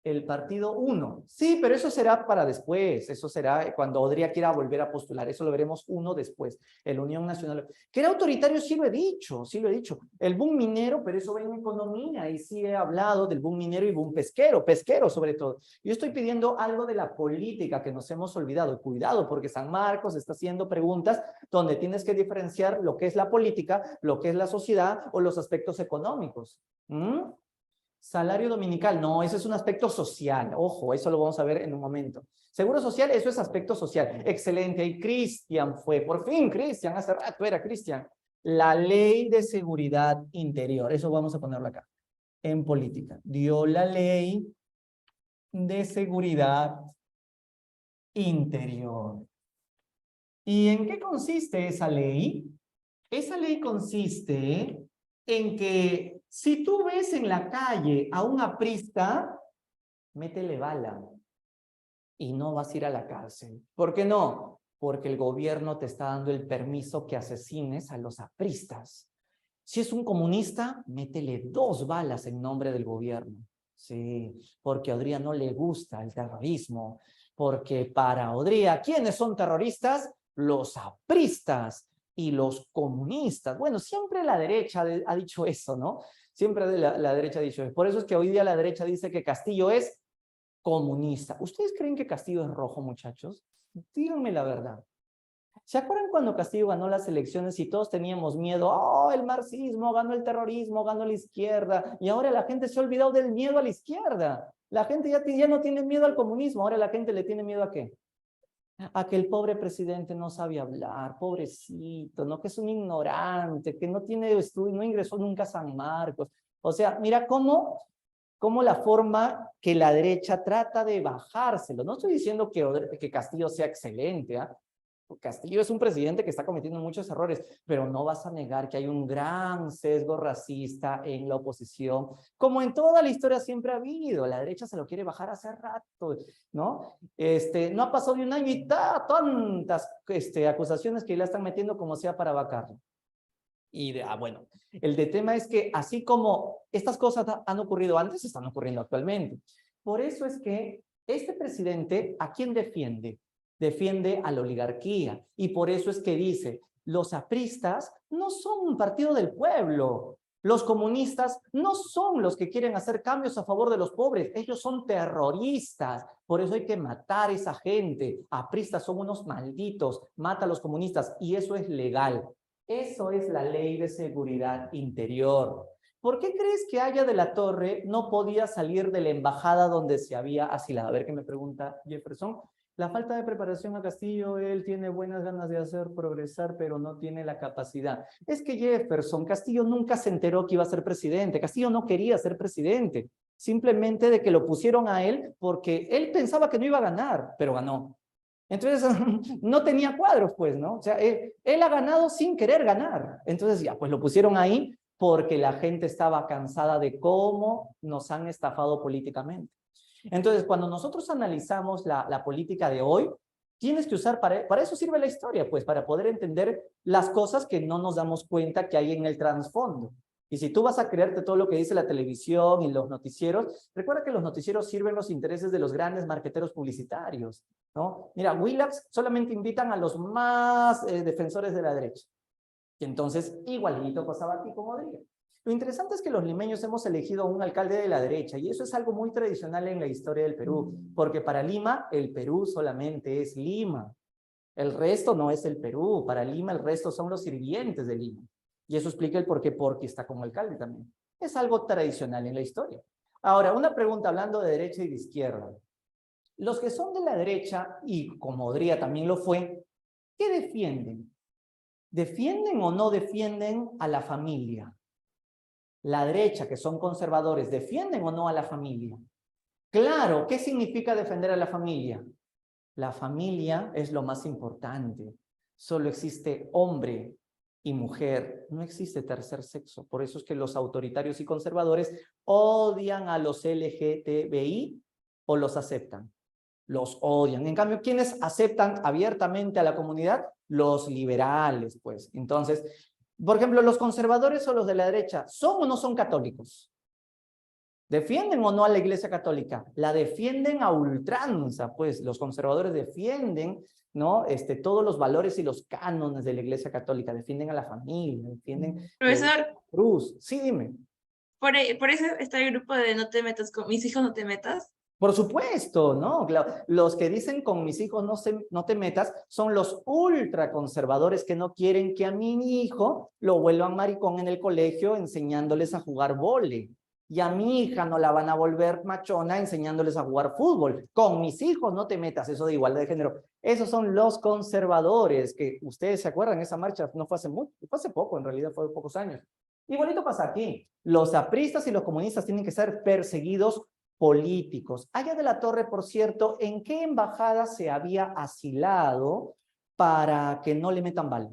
El partido 1. Sí, pero eso será para después. Eso será cuando Odría quiera volver a postular. Eso lo veremos uno después. El Unión Nacional. Que era autoritario, sí lo he dicho, sí lo he dicho. El boom minero, pero eso va en economía. Y sí he hablado del boom minero y boom pesquero sobre todo. Yo estoy pidiendo algo de la política que nos hemos olvidado. Cuidado, porque San Marcos está haciendo preguntas donde tienes que diferenciar lo que es la política, lo que es la sociedad o los aspectos económicos. Salario dominical, no, eso es un aspecto social. Ojo, eso lo vamos a ver en un momento. Seguro social, eso es aspecto social. Excelente, y Cristian fue, por fin Cristian, hace rato era Cristian. La ley de seguridad interior, eso vamos a ponerlo acá, en política. Dio la ley de seguridad interior. ¿Y en qué consiste esa ley? Esa ley consiste en que si tú ves en la calle a un aprista, métele bala y no vas a ir a la cárcel. ¿Por qué no? Porque el gobierno te está dando el permiso que asesines a los apristas. Si es un comunista, métele 2 balas en nombre del gobierno. Sí, porque a Odría no le gusta el terrorismo. Porque para Odría, ¿quiénes son terroristas? Los apristas y los comunistas. Bueno, siempre la derecha ha dicho eso, ¿no? Siempre la derecha ha dicho eso. Por eso es que hoy día la derecha dice que Castillo es comunista. ¿Ustedes creen que Castillo es rojo, muchachos? Díganme la verdad. ¿Se acuerdan cuando Castillo ganó las elecciones y todos teníamos miedo? Oh, el marxismo, ganó el terrorismo, ganó la izquierda. Y ahora la gente se ha olvidado del miedo a la izquierda. La gente ya no tiene miedo al comunismo. Ahora la gente le tiene miedo ¿a qué? A que el pobre presidente no sabe hablar, pobrecito, ¿no? Que es un ignorante, que no tiene estudio, no ingresó nunca a San Marcos. O sea, mira cómo la forma que la derecha trata de bajárselo. No estoy diciendo que Castillo sea excelente, ¿eh? Castillo es un presidente que está cometiendo muchos errores, pero no vas a negar que hay un gran sesgo racista en la oposición, como en toda la historia siempre ha habido. La derecha se lo quiere bajar hace rato, ¿no? No ha pasado ni un año y tantas acusaciones que la están metiendo como sea para vacarlo. Y bueno, el tema es que así como estas cosas han ocurrido antes, están ocurriendo actualmente. Por eso es que este presidente, ¿a quién defiende? Defiende a la oligarquía. Y por eso es que dice, los apristas no son un partido del pueblo. Los comunistas no son los que quieren hacer cambios a favor de los pobres. Ellos son terroristas. Por eso hay que matar a esa gente. Apristas son unos malditos. Mata a los comunistas. Y eso es legal. Eso es la ley de seguridad interior. ¿Por qué crees que Haya de la Torre no podía salir de la embajada donde se había asilado? A ver qué me pregunta Jefferson. La falta de preparación a Castillo, él tiene buenas ganas de hacer progresar, pero no tiene la capacidad. Es que Jefferson, Castillo nunca se enteró que iba a ser presidente. Castillo no quería ser presidente. Simplemente de que lo pusieron a él porque él pensaba que no iba a ganar, pero ganó. Entonces, no tenía cuadros, pues, ¿no? O sea, él ha ganado sin querer ganar. Entonces, ya, pues lo pusieron ahí porque la gente estaba cansada de cómo nos han estafado políticamente. Entonces, cuando nosotros analizamos la política de hoy, tienes que usar, para eso sirve la historia, pues, para poder entender las cosas que no nos damos cuenta que hay en el trasfondo. Y si tú vas a creerte todo lo que dice la televisión y los noticieros, recuerda que los noticieros sirven los intereses de los grandes marqueteros publicitarios, ¿no? Mira, Willax solamente invitan a los más defensores de la derecha. Y entonces, igualito pasaba aquí con Odría. Lo interesante es que los limeños hemos elegido a un alcalde de la derecha, y eso es algo muy tradicional en la historia del Perú, porque para Lima, el Perú solamente es Lima. El resto no es el Perú. Para Lima, el resto son los sirvientes de Lima. Y eso explica el por qué Porqui está como alcalde también. Es algo tradicional en la historia. Ahora, una pregunta hablando de derecha y de izquierda. Los que son de la derecha, y como Odría también lo fue, ¿qué defienden? ¿Defienden o no defienden a la familia? La derecha, que son conservadores, ¿defienden o no a la familia? Claro, ¿qué significa defender a la familia? La familia es lo más importante. Solo existe hombre y mujer. No existe tercer sexo. Por eso es que los autoritarios y conservadores odian a los LGTBI o los aceptan. Los odian. En cambio, ¿quiénes aceptan abiertamente a la comunidad? Los liberales, pues. Entonces, por ejemplo, los conservadores o los de la derecha, ¿son o no son católicos? ¿Defienden o no a la Iglesia Católica? La defienden a ultranza, pues los conservadores defienden, ¿no? Todos los valores y los cánones de la Iglesia Católica, defienden a la familia, defienden la Profesor, cruz. Sí, dime. por eso está el grupo de no te metas con mis hijos, no te metas. Por supuesto, ¿no? Claro, los que dicen con mis hijos no te metas son los ultraconservadores que no quieren que a mi hijo lo vuelvan maricón en el colegio enseñándoles a jugar vóley. Y a mi hija no la van a volver machona enseñándoles a jugar fútbol. Con mis hijos no te metas, eso de igualdad de género. Esos son los conservadores, que ustedes se acuerdan, esa marcha no fue hace mucho, fue hace poco, en realidad fue pocos años. Igualito pasa aquí. Los apristas y los comunistas tienen que ser perseguidos políticos. Aya de la Torre, por cierto, ¿en qué embajada se había asilado para que no le metan bala?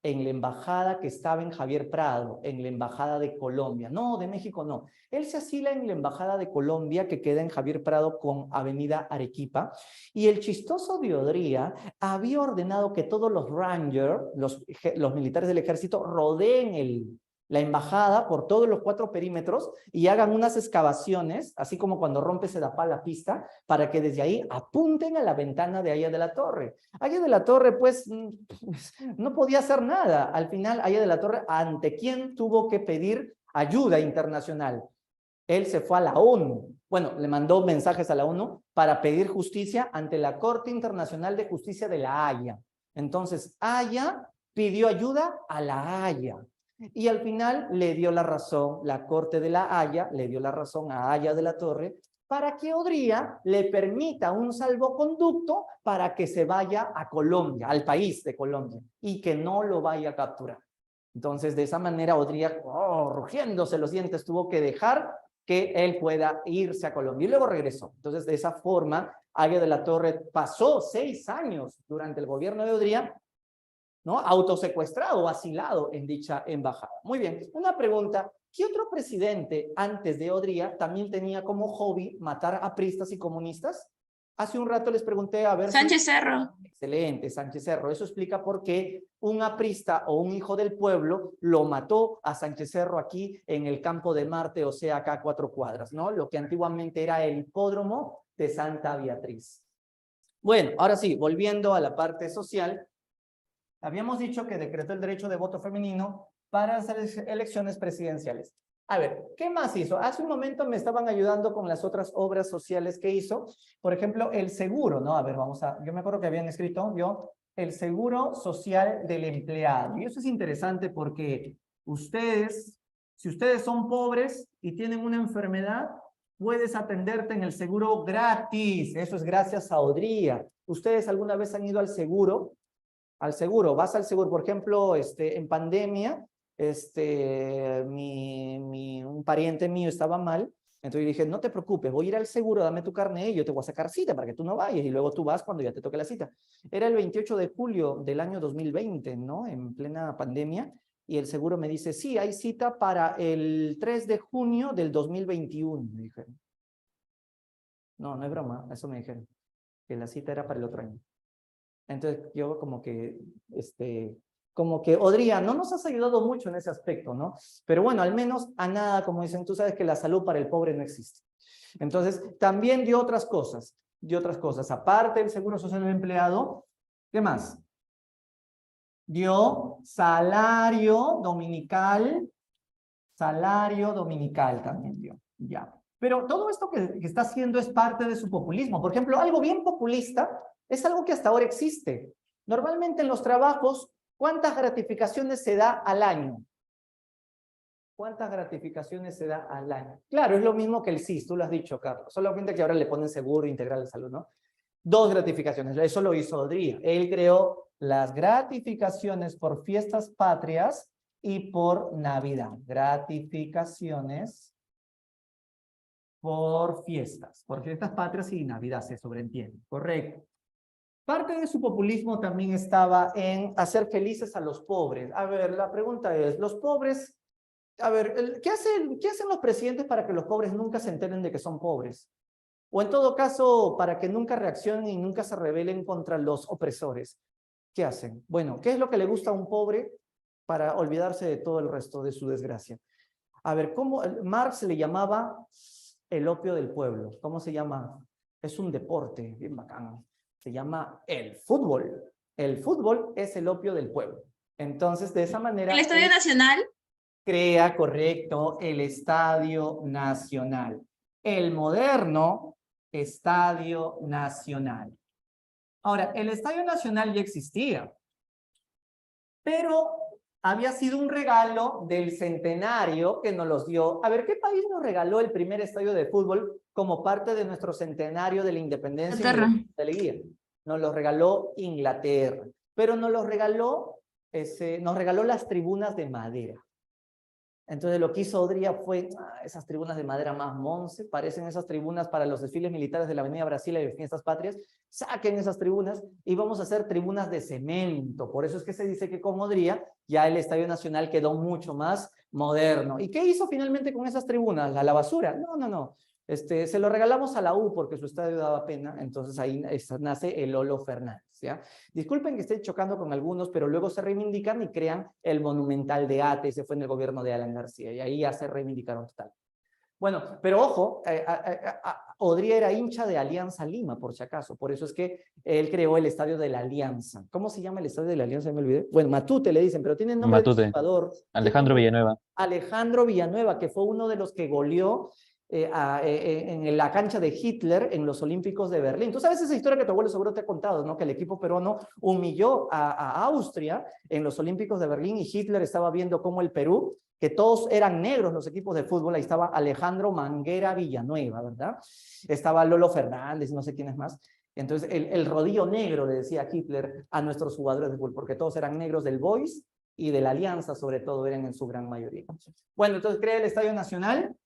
En la embajada que estaba en Javier Prado, en la embajada de Colombia. No, de México no. Él se asila en la embajada de Colombia que queda en Javier Prado con Avenida Arequipa. Y el chistoso de Odría había ordenado que todos los Rangers, los militares del ejército, rodeen la embajada por todos los 4 perímetros y hagan unas excavaciones, así como cuando rompe Sedapal la pista, para que desde ahí apunten a la ventana de Aya de la Torre. Aya de la Torre, pues, no podía hacer nada. Al final, Aya de la Torre, ¿ante quién tuvo que pedir ayuda internacional? Él se fue a la ONU. Bueno, le mandó mensajes a la ONU para pedir justicia ante la Corte Internacional de Justicia de la Haya. Entonces, Haya pidió ayuda a la Haya. Y al final le dio la razón, la Corte de la Haya le dio la razón a Aya de la Torre para que Odría le permita un salvoconducto para que se vaya a Colombia, al país de Colombia, y que no lo vaya a capturar. Entonces, de esa manera, Odría, rugiéndose los dientes, tuvo que dejar que él pueda irse a Colombia. Y luego regresó. Entonces, de esa forma, Aya de la Torre pasó 6 años durante el gobierno de Odría, ¿no? Autosecuestrado o asilado en dicha embajada. Muy bien, una pregunta. ¿Qué otro presidente antes de Odría también tenía como hobby matar a apristas y comunistas? Hace un rato les pregunté a ver Sánchez Cerro. Excelente, Sánchez Cerro. Eso explica por qué un aprista o un hijo del pueblo lo mató a Sánchez Cerro aquí en el campo de Marte, o sea, acá a 4 cuadras, ¿no? Lo que antiguamente era el hipódromo de Santa Beatriz. Bueno, ahora sí, volviendo a la parte social, habíamos dicho que decretó el derecho de voto femenino para hacer elecciones presidenciales. A ver, ¿qué más hizo? Hace un momento me estaban ayudando con las otras obras sociales que hizo. Por ejemplo, el seguro, ¿no? A ver, yo me acuerdo que habían escrito el seguro social del empleado. Y eso es interesante porque si ustedes son pobres y tienen una enfermedad, puedes atenderte en el seguro gratis. Eso es gracias a Odría. ¿Ustedes alguna vez han ido al seguro? Vas al seguro, por ejemplo, en pandemia, un pariente mío estaba mal, entonces dije, no te preocupes, voy a ir al seguro, dame tu carnet y yo te voy a sacar cita para que tú no vayas, y luego tú vas cuando ya te toque la cita. Era el 28 de julio del año 2020, ¿no? En plena pandemia, y el seguro me dice, sí, hay cita para el 3 de junio del 2021, me dijeron. No, no es broma, eso me dijeron, que la cita era para el otro año. Entonces yo como que, como que, Odría, no nos has ayudado mucho en ese aspecto, ¿no? Pero bueno, al menos a nada, como dicen, tú sabes que la salud para el pobre no existe. Entonces, también dio otras cosas, aparte del seguro social del empleado, ¿qué más? Dio salario dominical también dio, ya. Pero todo esto que está haciendo es parte de su populismo. Por ejemplo, algo bien populista es algo que hasta ahora existe. Normalmente en los trabajos, ¿cuántas gratificaciones se da al año? ¿Cuántas gratificaciones se da al año? Claro, es lo mismo que el SIS, tú lo has dicho, Carlos. Solamente que ahora le ponen seguro integral de salud, ¿no? 2 gratificaciones, eso lo hizo Odría. Él creó las gratificaciones por fiestas patrias y por Navidad. Gratificaciones por fiestas patrias y Navidad, se sobreentiende, correcto. Parte de su populismo también estaba en hacer felices a los pobres. A ver, la pregunta es, los pobres, a ver, ¿qué hacen los presidentes para que los pobres nunca se enteren de que son pobres? O en todo caso, para que nunca reaccionen y nunca se rebelen contra los opresores. ¿Qué hacen? Bueno, ¿qué es lo que le gusta a un pobre para olvidarse de todo el resto de su desgracia? A ver, ¿cómo Marx le llamaba el opio del pueblo? ¿Cómo se llama? Es un deporte bien bacán. Se llama el fútbol. El fútbol es el opio del pueblo. Entonces, de esa manera... ¿El Estadio Nacional? Crea, correcto, el Estadio Nacional. El moderno Estadio Nacional. Ahora, el Estadio Nacional ya existía, pero había sido un regalo del centenario que nos los dio. A ver, ¿qué país nos regaló el primer estadio de fútbol como parte de nuestro centenario de la independencia? Nos lo regaló Inglaterra, pero nos regaló las tribunas de madera. Entonces lo que hizo Odría fue, esas tribunas de madera más monce, parecen esas tribunas para los desfiles militares de la Avenida Brasil y de Fiestas Patrias, saquen esas tribunas y vamos a hacer tribunas de cemento. Por eso es que se dice que con Odría ya el Estadio Nacional quedó mucho más moderno. ¿Y qué hizo finalmente con esas tribunas? ¿A la basura? No. Se lo regalamos a la U porque su estadio daba pena, entonces ahí nace el Lolo Fernández, ¿ya? Disculpen que esté chocando con algunos, pero luego se reivindican y crean el Monumental de Ate, ese fue en el gobierno de Alan García, y ahí ya se reivindicaron total. Bueno, pero ojo, Odría era hincha de Alianza Lima, por si acaso, por eso es que él creó el Estadio de la Alianza. ¿Cómo se llama el Estadio de la Alianza? Me olvidé. Bueno, Matute le dicen, pero tiene nombre de jugador. Alejandro Villanueva. Alejandro Villanueva, que fue uno de los que goleó en la cancha de Hitler en los Olímpicos de Berlín. Tú sabes esa historia que tu abuelo seguro te ha contado, ¿no? Que el equipo peruano humilló a Austria en los Olímpicos de Berlín y Hitler estaba viendo cómo el Perú, que todos eran negros los equipos de fútbol, ahí estaba Alejandro Manguera Villanueva, ¿verdad? Estaba Lolo Fernández, no sé quién es más. Entonces, el rodillo negro, le decía Hitler a nuestros jugadores de fútbol, porque todos eran negros del Boys y de la Alianza, sobre todo, eran en su gran mayoría. Bueno, entonces crea el Estadio Nacional,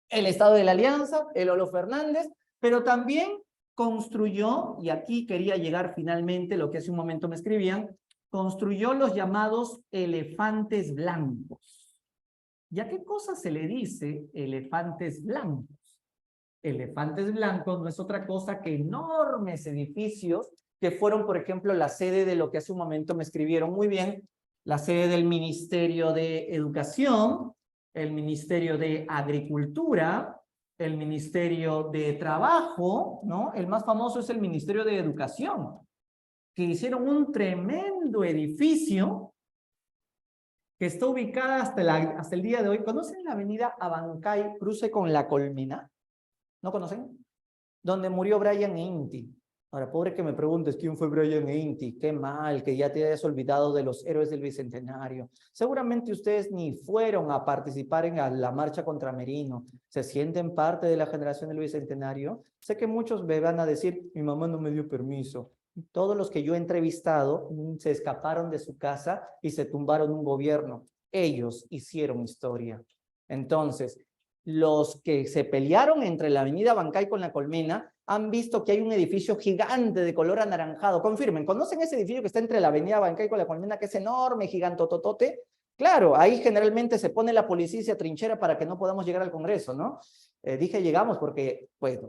el Estado de la Alianza, el Lolo Fernández, pero también construyó, y aquí quería llegar finalmente, lo que hace un momento me escribían, construyó los llamados elefantes blancos. ¿Y a qué cosa se le dice elefantes blancos? Elefantes blancos no es otra cosa que enormes edificios que fueron, por ejemplo, la sede de lo que hace un momento me escribieron muy bien, la sede del Ministerio de Educación, el Ministerio de Agricultura, el Ministerio de Trabajo, ¿no? El más famoso es el Ministerio de Educación, que hicieron un tremendo edificio que está ubicada hasta el día de hoy. ¿Conocen la avenida Abancay, cruce con La Colmena? ¿No conocen? Donde murió Brian Inti. Ahora, pobre que me preguntes quién fue Brian Inti. Qué mal que ya te hayas olvidado de los héroes del Bicentenario. Seguramente ustedes ni fueron a participar en la marcha contra Merino. ¿Se sienten parte de la generación del Bicentenario? Sé que muchos me van a decir, mi mamá no me dio permiso. Todos los que yo he entrevistado se escaparon de su casa y se tumbaron un gobierno. Ellos hicieron historia. Entonces, los que se pelearon entre la avenida Bancay con La Colmena han visto que hay un edificio gigante de color anaranjado. Confirmen, ¿conocen ese edificio que está entre la avenida Bancay con La Colmena, que es enorme, gigantototote? Claro, ahí generalmente se pone la policía y se atrinchera para que no podamos llegar al Congreso, ¿no? Dije llegamos porque, pues,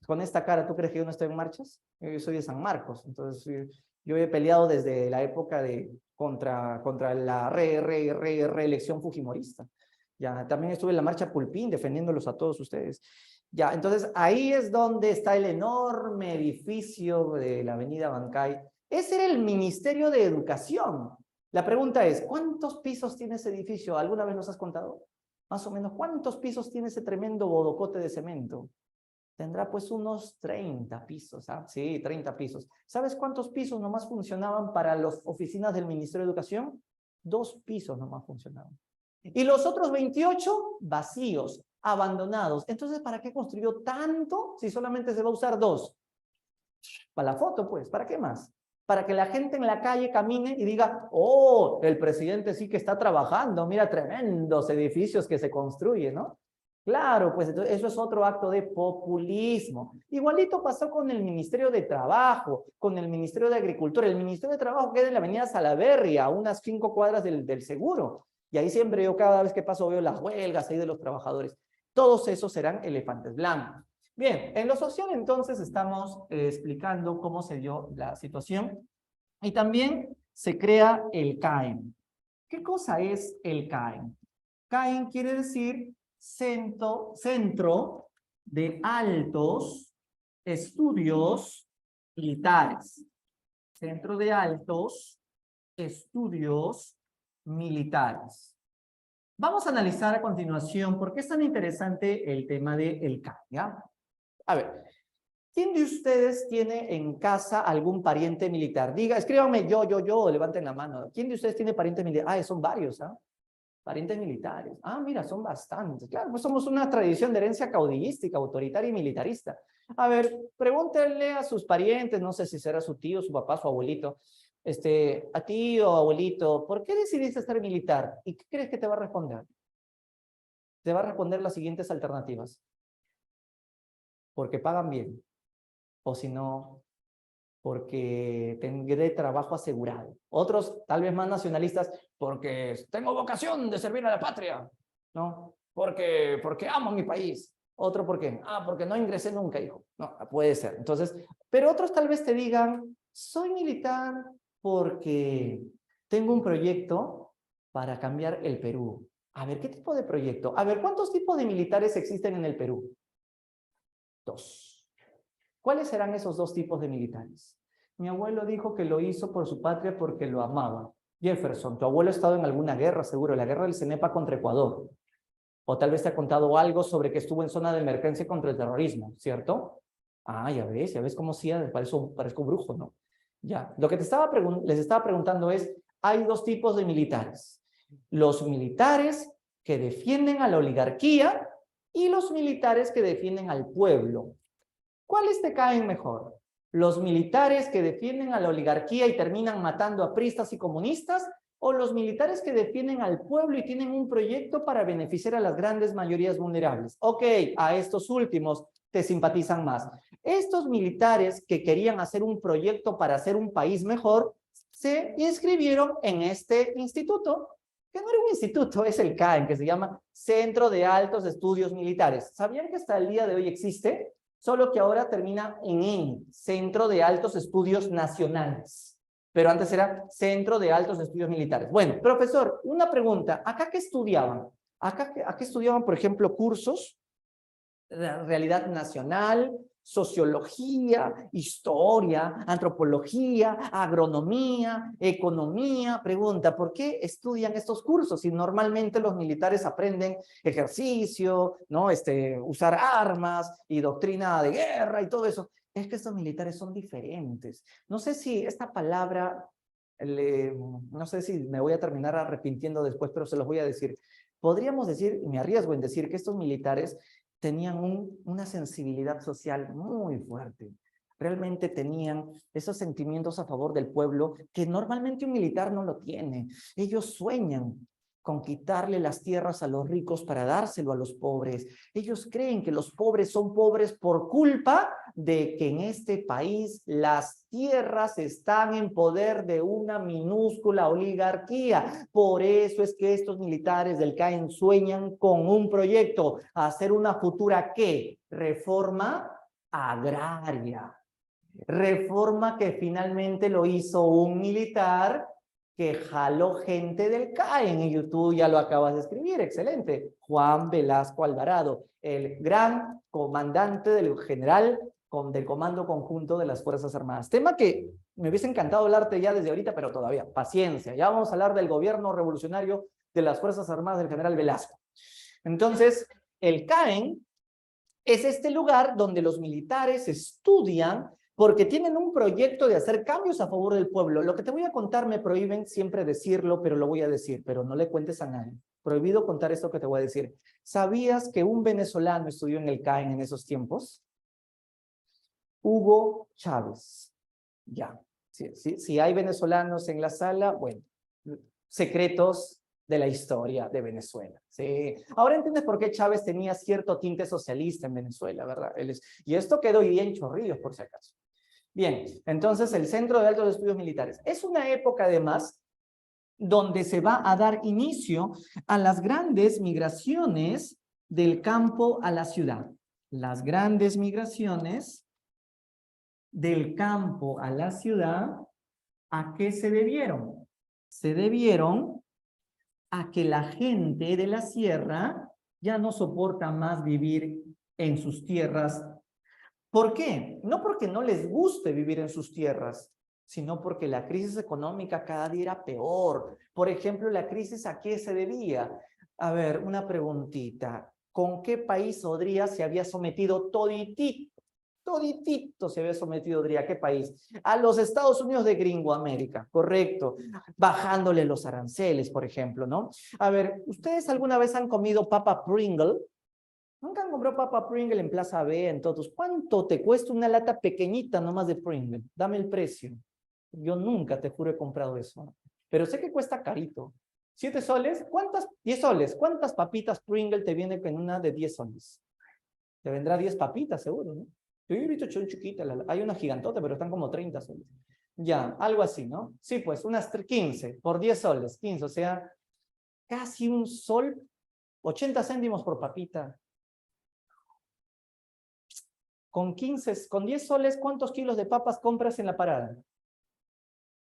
con esta cara, ¿tú crees que yo no estoy en marchas? Yo soy de San Marcos, entonces Yo he peleado desde la época de contra la reelección fujimorista. Ya, también estuve en la marcha Pulpín defendiéndolos a todos ustedes. Ya, entonces ahí es donde está el enorme edificio de la avenida Bancay. Ese era el Ministerio de Educación. La pregunta es, ¿cuántos pisos tiene ese edificio? ¿Alguna vez nos has contado? Más o menos, ¿cuántos pisos tiene ese tremendo bodocote de cemento? Tendrá pues unos 30 pisos, ¿ah? Sí, 30 pisos. ¿Sabes cuántos pisos nomás funcionaban para las oficinas del Ministerio de Educación? 2 pisos nomás funcionaban. Y los otros 28 vacíos, abandonados. Entonces, ¿para qué construyó tanto si solamente se va a usar 2? Para la foto, pues, ¿para qué más? Para que la gente en la calle camine y diga, oh, el presidente sí que está trabajando, mira, tremendos edificios que se construyen, ¿no? Claro, pues eso es otro acto de populismo. Igualito pasó con el Ministerio de Trabajo, con el Ministerio de Agricultura. El Ministerio de Trabajo queda en la avenida Salaverria, a unas 5 cuadras del seguro. Y ahí siempre yo cada vez que paso veo las huelgas ahí de los trabajadores. Todos esos serán elefantes blancos. Bien, en lo social entonces estamos explicando cómo se dio la situación y también se crea el CAEM. ¿Qué cosa es el CAEM? CAEM quiere decir Centro de Altos Estudios Militares. Centro de Altos Estudios Militares. Vamos a analizar a continuación por qué es tan interesante el tema del CAEM, ¿ya? A ver, ¿quién de ustedes tiene en casa algún pariente militar? Diga, escríbanme yo, levanten la mano. ¿Quién de ustedes tiene pariente militar? Ah, son varios, ¿ah? Parientes militares. Ah, mira, son bastantes. Claro, pues somos una tradición de herencia caudillística, autoritaria y militarista. A ver, pregúntenle a sus parientes, no sé si será su tío, su papá, su abuelito, a tío, abuelito, ¿por qué decidiste ser militar? ¿Y qué crees que te va a responder? Te va a responder las siguientes alternativas. Porque pagan bien, o si no, porque tendré trabajo asegurado. Otros, tal vez más nacionalistas, porque tengo vocación de servir a la patria, ¿no? Porque amo mi país. Otro, ¿por qué? Ah, porque no ingresé nunca, hijo. No, puede ser. Entonces, pero otros tal vez te digan, soy militar porque tengo un proyecto para cambiar el Perú. A ver, ¿qué tipo de proyecto? A ver, ¿cuántos tipos de militares existen en el Perú? 2. ¿Cuáles serán esos 2 tipos de militares? Mi abuelo dijo que lo hizo por su patria porque lo amaba. Jefferson, tu abuelo ha estado en alguna guerra, seguro, la guerra del Cenepa contra Ecuador. O tal vez te ha contado algo sobre que estuvo en zona de emergencia contra el terrorismo, ¿cierto? Ah, ya ves cómo sí, parezco brujo, ¿no? Ya, lo que les estaba preguntando es, hay 2 tipos de militares. Los militares que defienden a la oligarquía y los militares que defienden al pueblo. ¿Cuáles te caen mejor? ¿Los militares que defienden a la oligarquía y terminan matando a priistas y comunistas? ¿O los militares que defienden al pueblo y tienen un proyecto para beneficiar a las grandes mayorías vulnerables? Ok, a estos últimos te simpatizan más. Estos militares que querían hacer un proyecto para hacer un país mejor, se inscribieron en este instituto, que no era un instituto, es el CAEM, que se llama Centro de Altos Estudios Militares. ¿Sabían que hasta el día de hoy existe? Solo que ahora termina en Centro de Altos Estudios Nacionales. Pero antes era Centro de Altos Estudios Militares. Bueno, profesor, una pregunta. ¿Acá qué estudiaban? ¿Acá estudiaban, por ejemplo, cursos de realidad nacional, sociología, historia, antropología, agronomía, economía? Pregunta, ¿por qué estudian estos cursos si normalmente los militares aprenden ejercicio, ¿no? Usar armas y doctrina de guerra y todo eso? Es que estos militares son diferentes. No sé si esta palabra, no sé si me voy a terminar arrepintiendo después, pero se los voy a decir. Podríamos decir, y me arriesgo en decir, que estos militares tenían una sensibilidad social muy fuerte. Realmente tenían esos sentimientos a favor del pueblo que normalmente un militar no lo tiene. Ellos sueñan con quitarle las tierras a los ricos para dárselo a los pobres. Ellos creen que los pobres son pobres por culpa de que en este país las tierras están en poder de una minúscula oligarquía. Por eso es que estos militares del CAEM sueñan con un proyecto, hacer una futura, ¿qué? Reforma agraria. Reforma que finalmente lo hizo un militar que jaló gente del CAEN, y tú ya lo acabas de escribir, excelente. Juan Velasco Alvarado, el gran comandante del general del Comando Conjunto de las Fuerzas Armadas. Tema que me hubiese encantado hablarte ya desde ahorita, pero todavía, paciencia. Ya vamos a hablar del gobierno revolucionario de las Fuerzas Armadas del general Velasco. Entonces, el CAEN es este lugar donde los militares estudian porque tienen un proyecto de hacer cambios a favor del pueblo. Lo que te voy a contar me prohíben siempre decirlo, pero lo voy a decir, pero no le cuentes a nadie. Prohibido contar esto que te voy a decir. ¿Sabías que un venezolano estudió en el CAEN en esos tiempos? Hugo Chávez. Ya. Si hay venezolanos en la sala, bueno, secretos de la historia de Venezuela. Sí. Ahora entiendes por qué Chávez tenía cierto tinte socialista en Venezuela, ¿verdad? Y esto quedó hoy día en Chorrillos, por si acaso. Bien, entonces el Centro de Altos Estudios Militares. Es una época, además, donde se va a dar inicio a las grandes migraciones del campo a la ciudad. Las grandes migraciones del campo a la ciudad, ¿a qué se debieron? Se debieron a que la gente de la sierra ya no soporta más vivir en sus tierras. ¿Por qué? No porque no les guste vivir en sus tierras, sino porque la crisis económica cada día era peor. Por ejemplo, la crisis, ¿a qué se debía? A ver, una preguntita. ¿Con qué país Odría se había sometido toditito se había sometido Odría? ¿A qué país? A los Estados Unidos de Gringoamérica, correcto. Bajándole los aranceles, por ejemplo, ¿no? A ver, ¿ustedes alguna vez han comido papa Pringle? ¿Nunca han comprado papa Pringle en Plaza B, en todos? ¿Cuánto te cuesta una lata pequeñita nomás de Pringle? Dame el precio. Yo nunca, te juro, he comprado eso. Pero sé que cuesta carito. ¿7 soles? ¿Cuántas? 10 soles. ¿Cuántas papitas Pringle te viene con una de 10 soles? Te vendrá 10 papitas, seguro, ¿no? Yo he visto chiquita, hay una gigantota, pero están como 30 soles. Ya, algo así, ¿no? Sí, pues, unas 15 por 10 soles, 15, o sea, casi un sol, 80 céntimos por papita. Con 10 soles, ¿cuántos kilos de papas compras en la parada?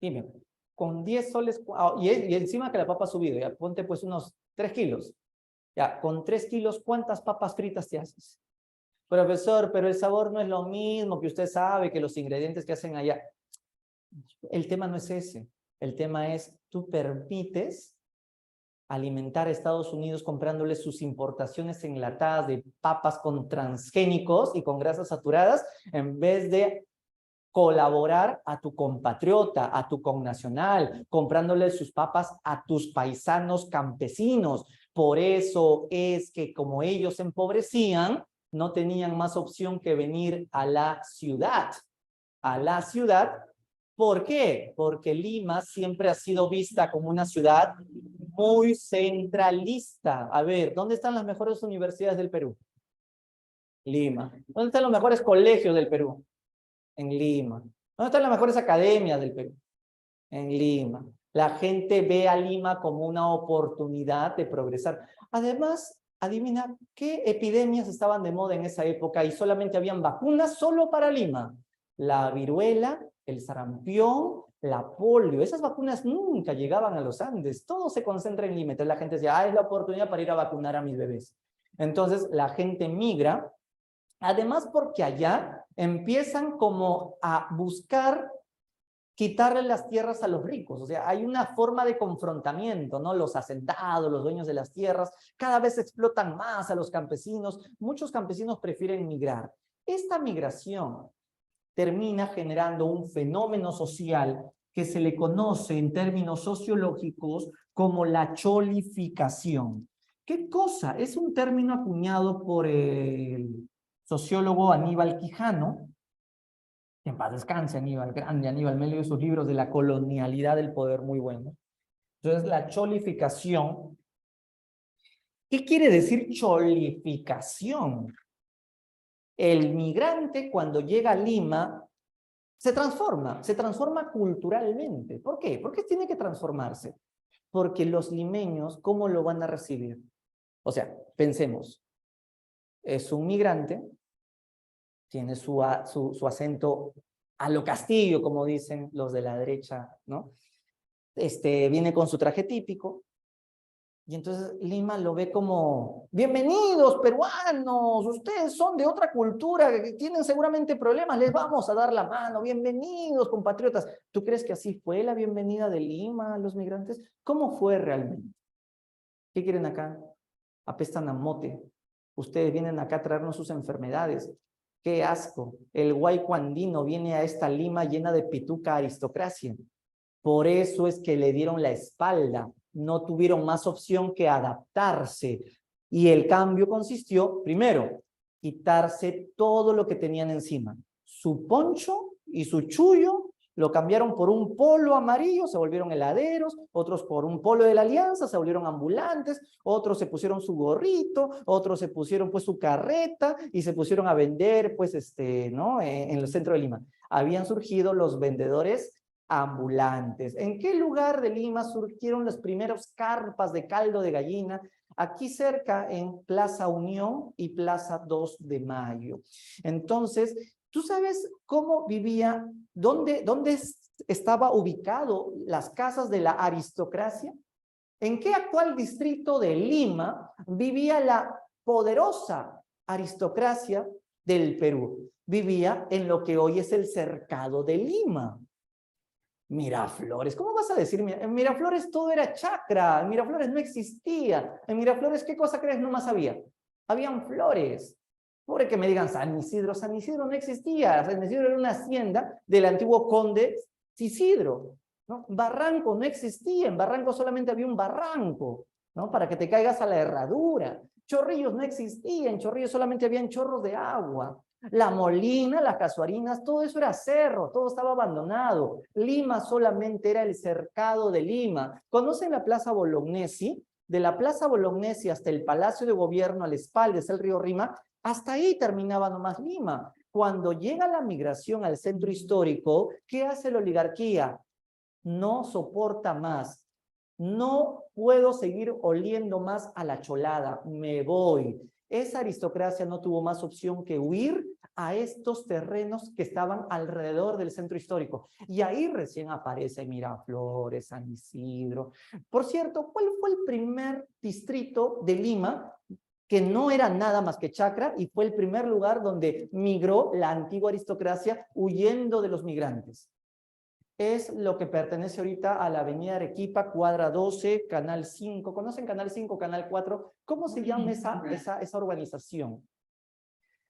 Dime, con 10 soles, y encima que la papa ha subido, ya, ponte pues unos 3 kilos. Ya, con 3 kilos, ¿cuántas papas fritas te haces? Profesor, pero el sabor no es lo mismo, que usted sabe que los ingredientes que hacen allá. El tema no es ese. El tema es, tú permites alimentar a Estados Unidos comprándole sus importaciones enlatadas de papas con transgénicos y con grasas saturadas, en vez de colaborar a tu compatriota, a tu connacional, comprándole sus papas a tus paisanos campesinos. Por eso es que como ellos se empobrecían, no tenían más opción que venir a la ciudad. A la ciudad, ¿por qué? Porque Lima siempre ha sido vista como una ciudad muy centralista. A ver, ¿dónde están las mejores universidades del Perú? Lima. ¿Dónde están los mejores colegios del Perú? En Lima. ¿Dónde están las mejores academias del Perú? En Lima. La gente ve a Lima como una oportunidad de progresar. Además, adivina qué epidemias estaban de moda en esa época y solamente habían vacunas solo para Lima. La viruela, el sarampión, la polio. Esas vacunas nunca llegaban a los Andes. Todo se concentra en Lima. Entonces la gente decía, es la oportunidad para ir a vacunar a mis bebés. Entonces la gente migra. Además, porque allá empiezan como a buscar quitarle las tierras a los ricos. O sea, hay una forma de confrontamiento, ¿no? Los asentados, los dueños de las tierras, cada vez explotan más a los campesinos. Muchos campesinos prefieren migrar. Esta migración termina generando un fenómeno social que se le conoce en términos sociológicos como la cholificación. ¿Qué cosa? Es un término acuñado por el sociólogo Aníbal Quijano, que en paz descanse Aníbal, grande Aníbal, me leo sus libros de la colonialidad del poder, muy buenos. Entonces, la cholificación. ¿Qué quiere decir cholificación? El migrante cuando llega a Lima se transforma culturalmente. ¿Por qué? ¿Por qué tiene que transformarse? Porque los limeños, ¿cómo lo van a recibir? O sea, pensemos, es un migrante, tiene su acento a lo Castillo, como dicen los de la derecha, ¿no? Viene con su traje típico, y entonces Lima lo ve como, bienvenidos peruanos, ustedes son de otra cultura, que tienen seguramente problemas, les vamos a dar la mano, bienvenidos compatriotas. ¿Tú crees que así fue la bienvenida de Lima a los migrantes? ¿Cómo fue realmente? ¿Qué quieren acá? Apestan a mote. Ustedes vienen acá a traernos sus enfermedades. ¡Qué asco! El huayco andino viene a esta Lima llena de pituca aristocracia. Por eso es que le dieron la espalda. No tuvieron más opción que adaptarse. Y el cambio consistió, primero, quitarse todo lo que tenían encima. Su poncho y su chullo lo cambiaron por un polo amarillo, se volvieron heladeros, otros por un polo de la Alianza, se volvieron ambulantes, otros se pusieron su gorrito, otros se pusieron pues su carreta y se pusieron a vender pues ¿no? En el centro de Lima. Habían surgido los vendedores ambulantes. ¿En qué lugar de Lima surgieron las primeras carpas de caldo de gallina? Aquí cerca, en Plaza Unión y Plaza 2 de Mayo. Entonces, ¿tú sabes cómo vivía, dónde estaba ubicado las casas de la aristocracia? ¿En qué actual distrito de Lima vivía la poderosa aristocracia del Perú? Vivía en lo que hoy es el Cercado de Lima. Miraflores, ¿cómo vas a decir? En Miraflores todo era chacra, en Miraflores no existía. En Miraflores, ¿qué cosa crees nomás había? Habían flores. Pobre que me digan San Isidro no existía. San Isidro era una hacienda del antiguo conde Isidro, ¿no? Barranco no existía, en Barranco solamente había un barranco, ¿no? Para que te caigas a la herradura. Chorrillos no existía, en Chorrillos solamente habían chorros de agua. La Molina, las Casuarinas, todo eso era cerro, todo estaba abandonado. Lima solamente era el cercado de Lima. ¿Conocen la Plaza Bolognesi? De la Plaza Bolognesi hasta el Palacio de Gobierno, al espaldas del río Rima, hasta ahí terminaba nomás Lima. Cuando llega la migración al centro histórico, ¿qué hace la oligarquía? No soporta más. No puedo seguir oliendo más a la cholada, me voy. Esa aristocracia no tuvo más opción que huir a estos terrenos que estaban alrededor del centro histórico. Y ahí recién aparece Miraflores, San Isidro. Por cierto, ¿cuál fue el primer distrito de Lima que no era nada más que chacra y fue el primer lugar donde migró la antigua aristocracia huyendo de los migrantes? Es lo que pertenece ahorita a la avenida Arequipa, cuadra 12, canal 5. ¿Conocen canal 5, canal 4? ¿Cómo se llama esa urbanización?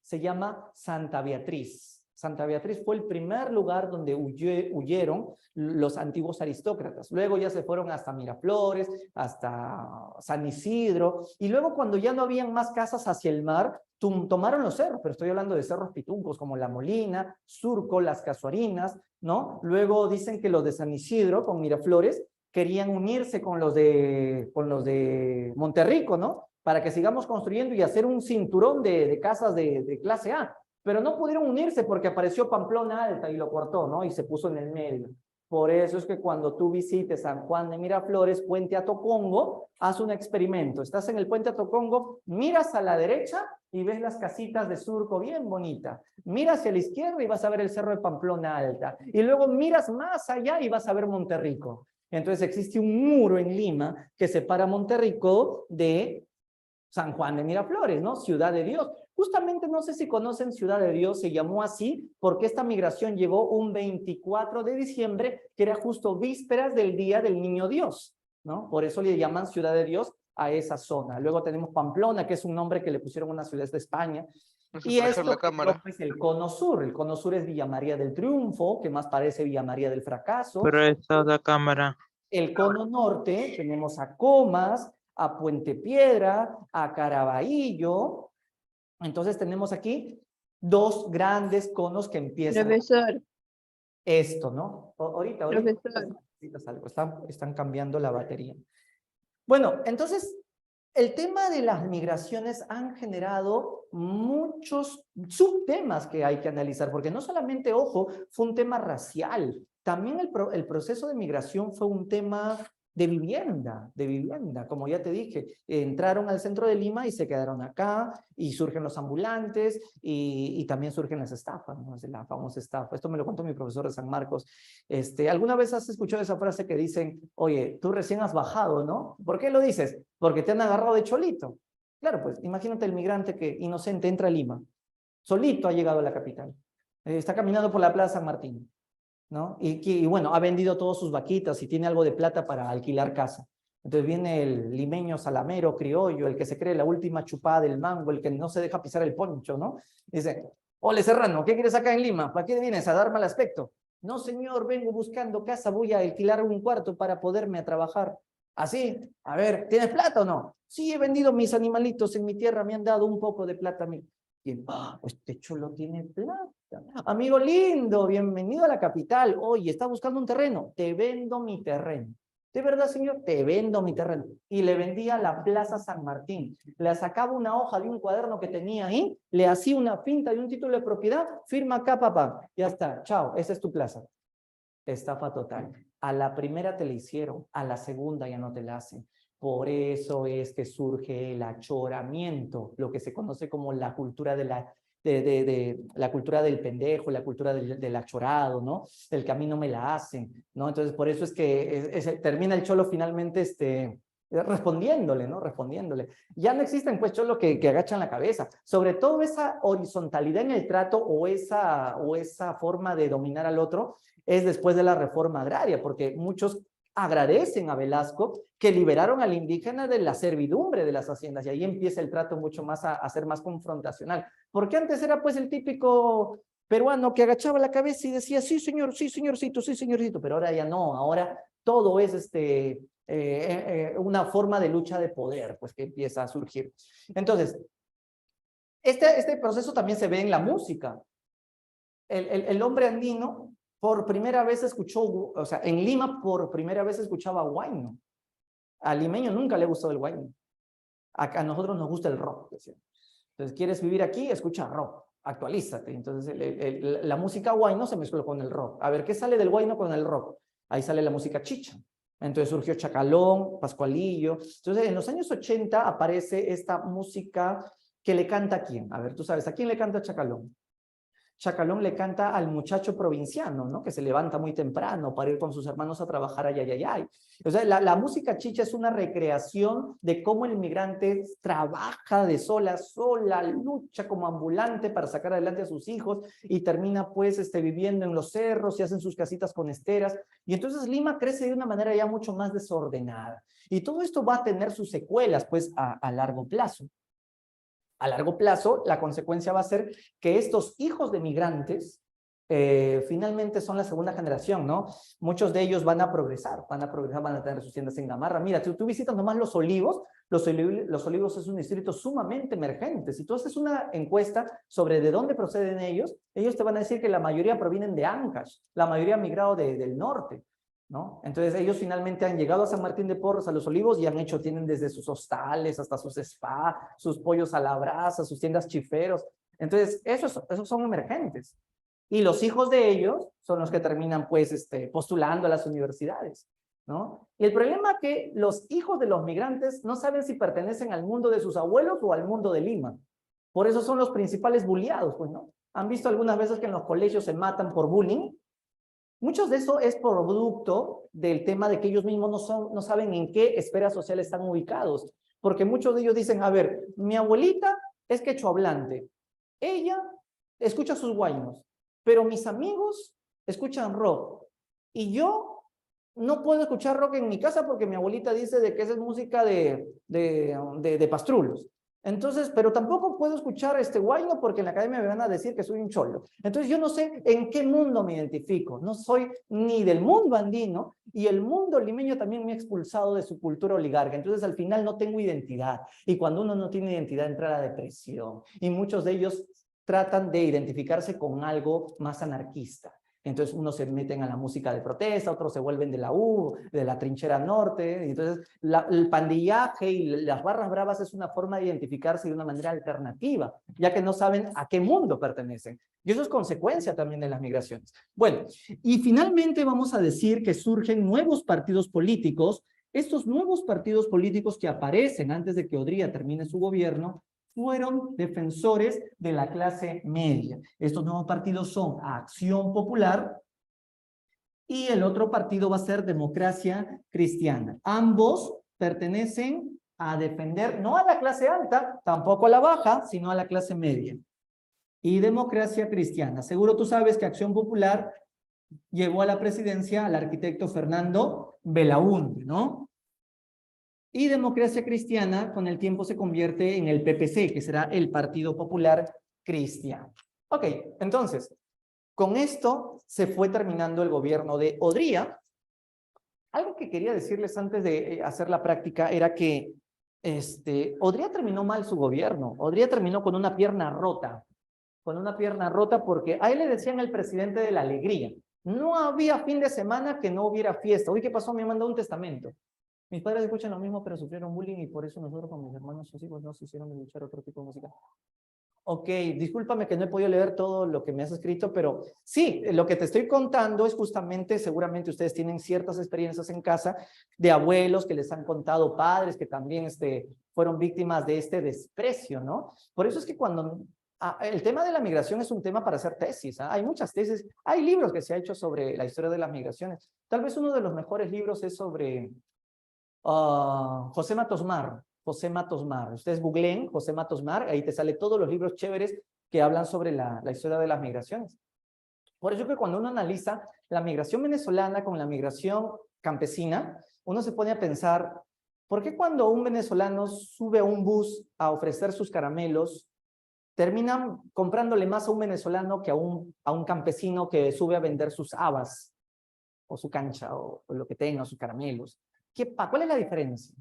Se llama Santa Beatriz. Santa Beatriz fue el primer lugar donde huyeron los antiguos aristócratas. Luego ya se fueron hasta Miraflores, hasta San Isidro, y luego cuando ya no habían más casas hacia el mar, tomaron los cerros, pero estoy hablando de cerros pituncos como La Molina, Surco, Las Casuarinas, ¿no? Luego dicen que los de San Isidro, con Miraflores, querían unirse con los de Monterrico, ¿no? Para que sigamos construyendo y hacer un cinturón de casas de clase A. Pero no pudieron unirse porque apareció Pamplona Alta y lo cortó, ¿no? Y se puso en el medio. Por eso es que cuando tú visites San Juan de Miraflores, Puente Atocongo, haz un experimento. Estás en el Puente Atocongo, miras a la derecha y ves las casitas de Surco bien bonita. Miras hacia la izquierda y vas a ver el Cerro de Pamplona Alta. Y luego miras más allá y vas a ver Monterrico. Entonces existe un muro en Lima que separa Monterrico de San Juan de Miraflores, ¿no? Ciudad de Dios. Justamente, no sé si conocen Ciudad de Dios, se llamó así porque esta migración llegó un 24 de diciembre, que era justo vísperas del Día del Niño Dios, ¿no? Por eso le llaman Ciudad de Dios a esa zona. Luego tenemos Pamplona, que es un nombre que le pusieron a una ciudad de España. Y esto es el cono sur. El cono sur es Villa María del Triunfo, que más parece Villa María del Fracaso. Pero esta la cámara. El cono norte tenemos a Comas, a Puente Piedra, a Caraballo. Entonces tenemos aquí dos grandes conos que empiezan. Profesor, Esto, ¿no? Ahorita profesor. algo. Están cambiando la batería. Bueno, entonces el tema de las migraciones han generado muchos subtemas que hay que analizar, porque no solamente, ojo, fue un tema racial, también el proceso de migración fue un tema de vivienda, como ya te dije, entraron al centro de Lima y se quedaron acá, y surgen los ambulantes, y también surgen las estafas, ¿no? La famosa estafa. Esto me lo contó mi profesor de San Marcos. ¿Alguna vez has escuchado esa frase que dicen, oye, tú recién has bajado, ¿no? ¿Por qué lo dices? Porque te han agarrado de cholito. Claro, pues imagínate el migrante que inocente entra a Lima, solito ha llegado a la capital, está caminando por la Plaza San Martín, ¿no? Y bueno, ha vendido todas sus vaquitas y tiene algo de plata para alquilar casa. Entonces viene el limeño salamero, criollo, el que se cree la última chupada del mango, el que no se deja pisar el poncho, ¿no? Dice, ole Serrano, ¿qué quieres acá en Lima? ¿Para qué vienes a dar mal aspecto? No, señor, vengo buscando casa, voy a alquilar un cuarto para poderme a trabajar. ¿Así? A ver, ¿tienes plata o no? Sí, he vendido mis animalitos en mi tierra, me han dado un poco de plata a mí. Y, este cholo tiene plata. Amigo lindo, bienvenido a la capital. Oye, ¿está buscando un terreno? Te vendo mi terreno. ¿De verdad, señor? Te vendo mi terreno. Y le vendía la Plaza San Martín. Le sacaba una hoja de un cuaderno que tenía ahí, le hacía una finta de un título de propiedad, firma acá, papá. Ya está, chao, esa es tu plaza. Estafa total. A la primera te la hicieron, a la segunda ya no te la hacen. Por eso es que surge el achoramiento, lo que se conoce como la cultura la cultura del pendejo, la cultura del achorado, ¿no? Del que a mí no me la hacen, ¿no? Entonces, por eso es que termina el cholo finalmente respondiéndole, ¿no? Respondiéndole. Ya no existen, pues, cholos que agachan la cabeza. Sobre todo esa horizontalidad en el trato o esa forma de dominar al otro es después de la reforma agraria, porque muchos agradecen a Velasco que liberaron al indígena de la servidumbre de las haciendas, y ahí empieza el trato mucho más a ser más confrontacional, porque antes era pues el típico peruano que agachaba la cabeza y decía, sí señor, sí señorcito, sí señorcito, pero ahora ya no, ahora todo es una forma de lucha de poder, pues que empieza a surgir. Entonces, este proceso también se ve en la música. El hombre andino por primera vez escuchó, o sea, en Lima por primera vez escuchaba huayno. Al limeño nunca le gustó el huayno. A nosotros nos gusta el rock, decía. Entonces, ¿quieres vivir aquí? Escucha rock, actualízate. Entonces, la música huayno se mezcló con el rock. A ver, ¿qué sale del huayno con el rock? Ahí sale la música chicha. Entonces surgió Chacalón, Pascualillo. Entonces, en los años 80 aparece esta música que le canta a quién. A ver, tú sabes, ¿a quién le canta Chacalón? Chacalón le canta al muchacho provinciano, ¿no? Que se levanta muy temprano para ir con sus hermanos a trabajar, ay, ay, ay, ay. O sea, la música chicha es una recreación de cómo el migrante trabaja de sola a sola, lucha como ambulante para sacar adelante a sus hijos y termina pues viviendo en los cerros y hacen sus casitas con esteras. Y entonces Lima crece de una manera ya mucho más desordenada. Y todo esto va a tener sus secuelas pues a largo plazo. A largo plazo, la consecuencia va a ser que estos hijos de migrantes finalmente son la segunda generación, ¿no? Muchos de ellos van a progresar, van a tener sus tiendas en Gamarra. Mira, tú visitas nomás Los Olivos, Los Olivos es un distrito sumamente emergente. Si tú haces una encuesta sobre de dónde proceden ellos te van a decir que la mayoría provienen de Ancash, la mayoría ha migrado del norte, ¿no? Entonces ellos finalmente han llegado a San Martín de Porres, a Los Olivos, y tienen desde sus hostales hasta sus spas, sus pollos a la brasa, sus tiendas chiferos. Entonces esos son emergentes. Y los hijos de ellos son los que terminan pues postulando a las universidades, ¿no? Y el problema es que los hijos de los migrantes no saben si pertenecen al mundo de sus abuelos o al mundo de Lima. Por eso son los principales bulliados, pues, ¿no? ¿Han visto algunas veces que en los colegios se matan por bullying? Muchos de eso es producto del tema de que ellos mismos no saben en qué esfera social están ubicados, porque muchos de ellos dicen, a ver, mi abuelita es quechohablante, ella escucha sus guaynos, pero mis amigos escuchan rock, y yo no puedo escuchar rock en mi casa porque mi abuelita dice de que esa es música de pastrulos. Entonces, pero tampoco puedo escuchar guayno porque en la academia me van a decir que soy un cholo. Entonces yo no sé en qué mundo me identifico. No soy ni del mundo andino, y el mundo limeño también me ha expulsado de su cultura oligarca. Entonces al final no tengo identidad. Y cuando uno no tiene identidad entra la depresión. Y muchos de ellos tratan de identificarse con algo más anarquista. Entonces unos se meten a la música de protesta, otros se vuelven de la U, de la trinchera norte. Entonces el pandillaje y las barras bravas es una forma de identificarse de una manera alternativa, ya que no saben a qué mundo pertenecen. Y eso es consecuencia también de las migraciones. Bueno, y finalmente vamos a decir que surgen nuevos partidos políticos Estos nuevos partidos políticos que aparecen antes de que Odría termine su gobierno fueron defensores de la clase media. Estos nuevos partidos son Acción Popular y el otro partido va a ser Democracia Cristiana. Ambos pertenecen a defender no a la clase alta, tampoco a la baja, sino a la clase media. Y Democracia Cristiana. Seguro tú sabes que Acción Popular llevó a la presidencia al arquitecto Fernando Belaúnde, ¿no? Y Democracia Cristiana con el tiempo se convierte en el PPC, que será el Partido Popular Cristiano. Ok, entonces, con esto se fue terminando el gobierno de Odría. Algo que quería decirles antes de hacer la práctica era que Odría terminó mal su gobierno. Odría terminó con una pierna rota. Con una pierna rota porque a él le decían el presidente de la alegría. No había fin de semana que no hubiera fiesta. Uy, ¿qué pasó? Me mandó un testamento. Mis padres escuchan lo mismo, pero sufrieron bullying y por eso nosotros con mis hermanos, sus hijos, nos hicieron escuchar otro tipo de música. Ok, discúlpame que no he podido leer todo lo que me has escrito, pero sí, lo que te estoy contando es justamente, seguramente ustedes tienen ciertas experiencias en casa de abuelos que les han contado, padres que también fueron víctimas de este desprecio, ¿no? Por eso es que cuando el tema de la migración es un tema para hacer tesis, ¿eh? Hay muchas tesis, hay libros que se ha hecho sobre la historia de las migraciones. Tal vez uno de los mejores libros es sobre José Matos Mar. José Matos Mar. Ustedes googleen José Matos Mar, ahí te sale todos los libros chéveres que hablan sobre la historia de las migraciones. Por eso que cuando uno analiza la migración venezolana con la migración campesina, uno se pone a pensar, ¿por qué cuando un venezolano sube a un bus a ofrecer sus caramelos, terminan comprándole más a un venezolano que a un campesino que sube a vender sus habas, o su cancha, o lo que tenga, o sus caramelos? ¿Cuál es la diferencia?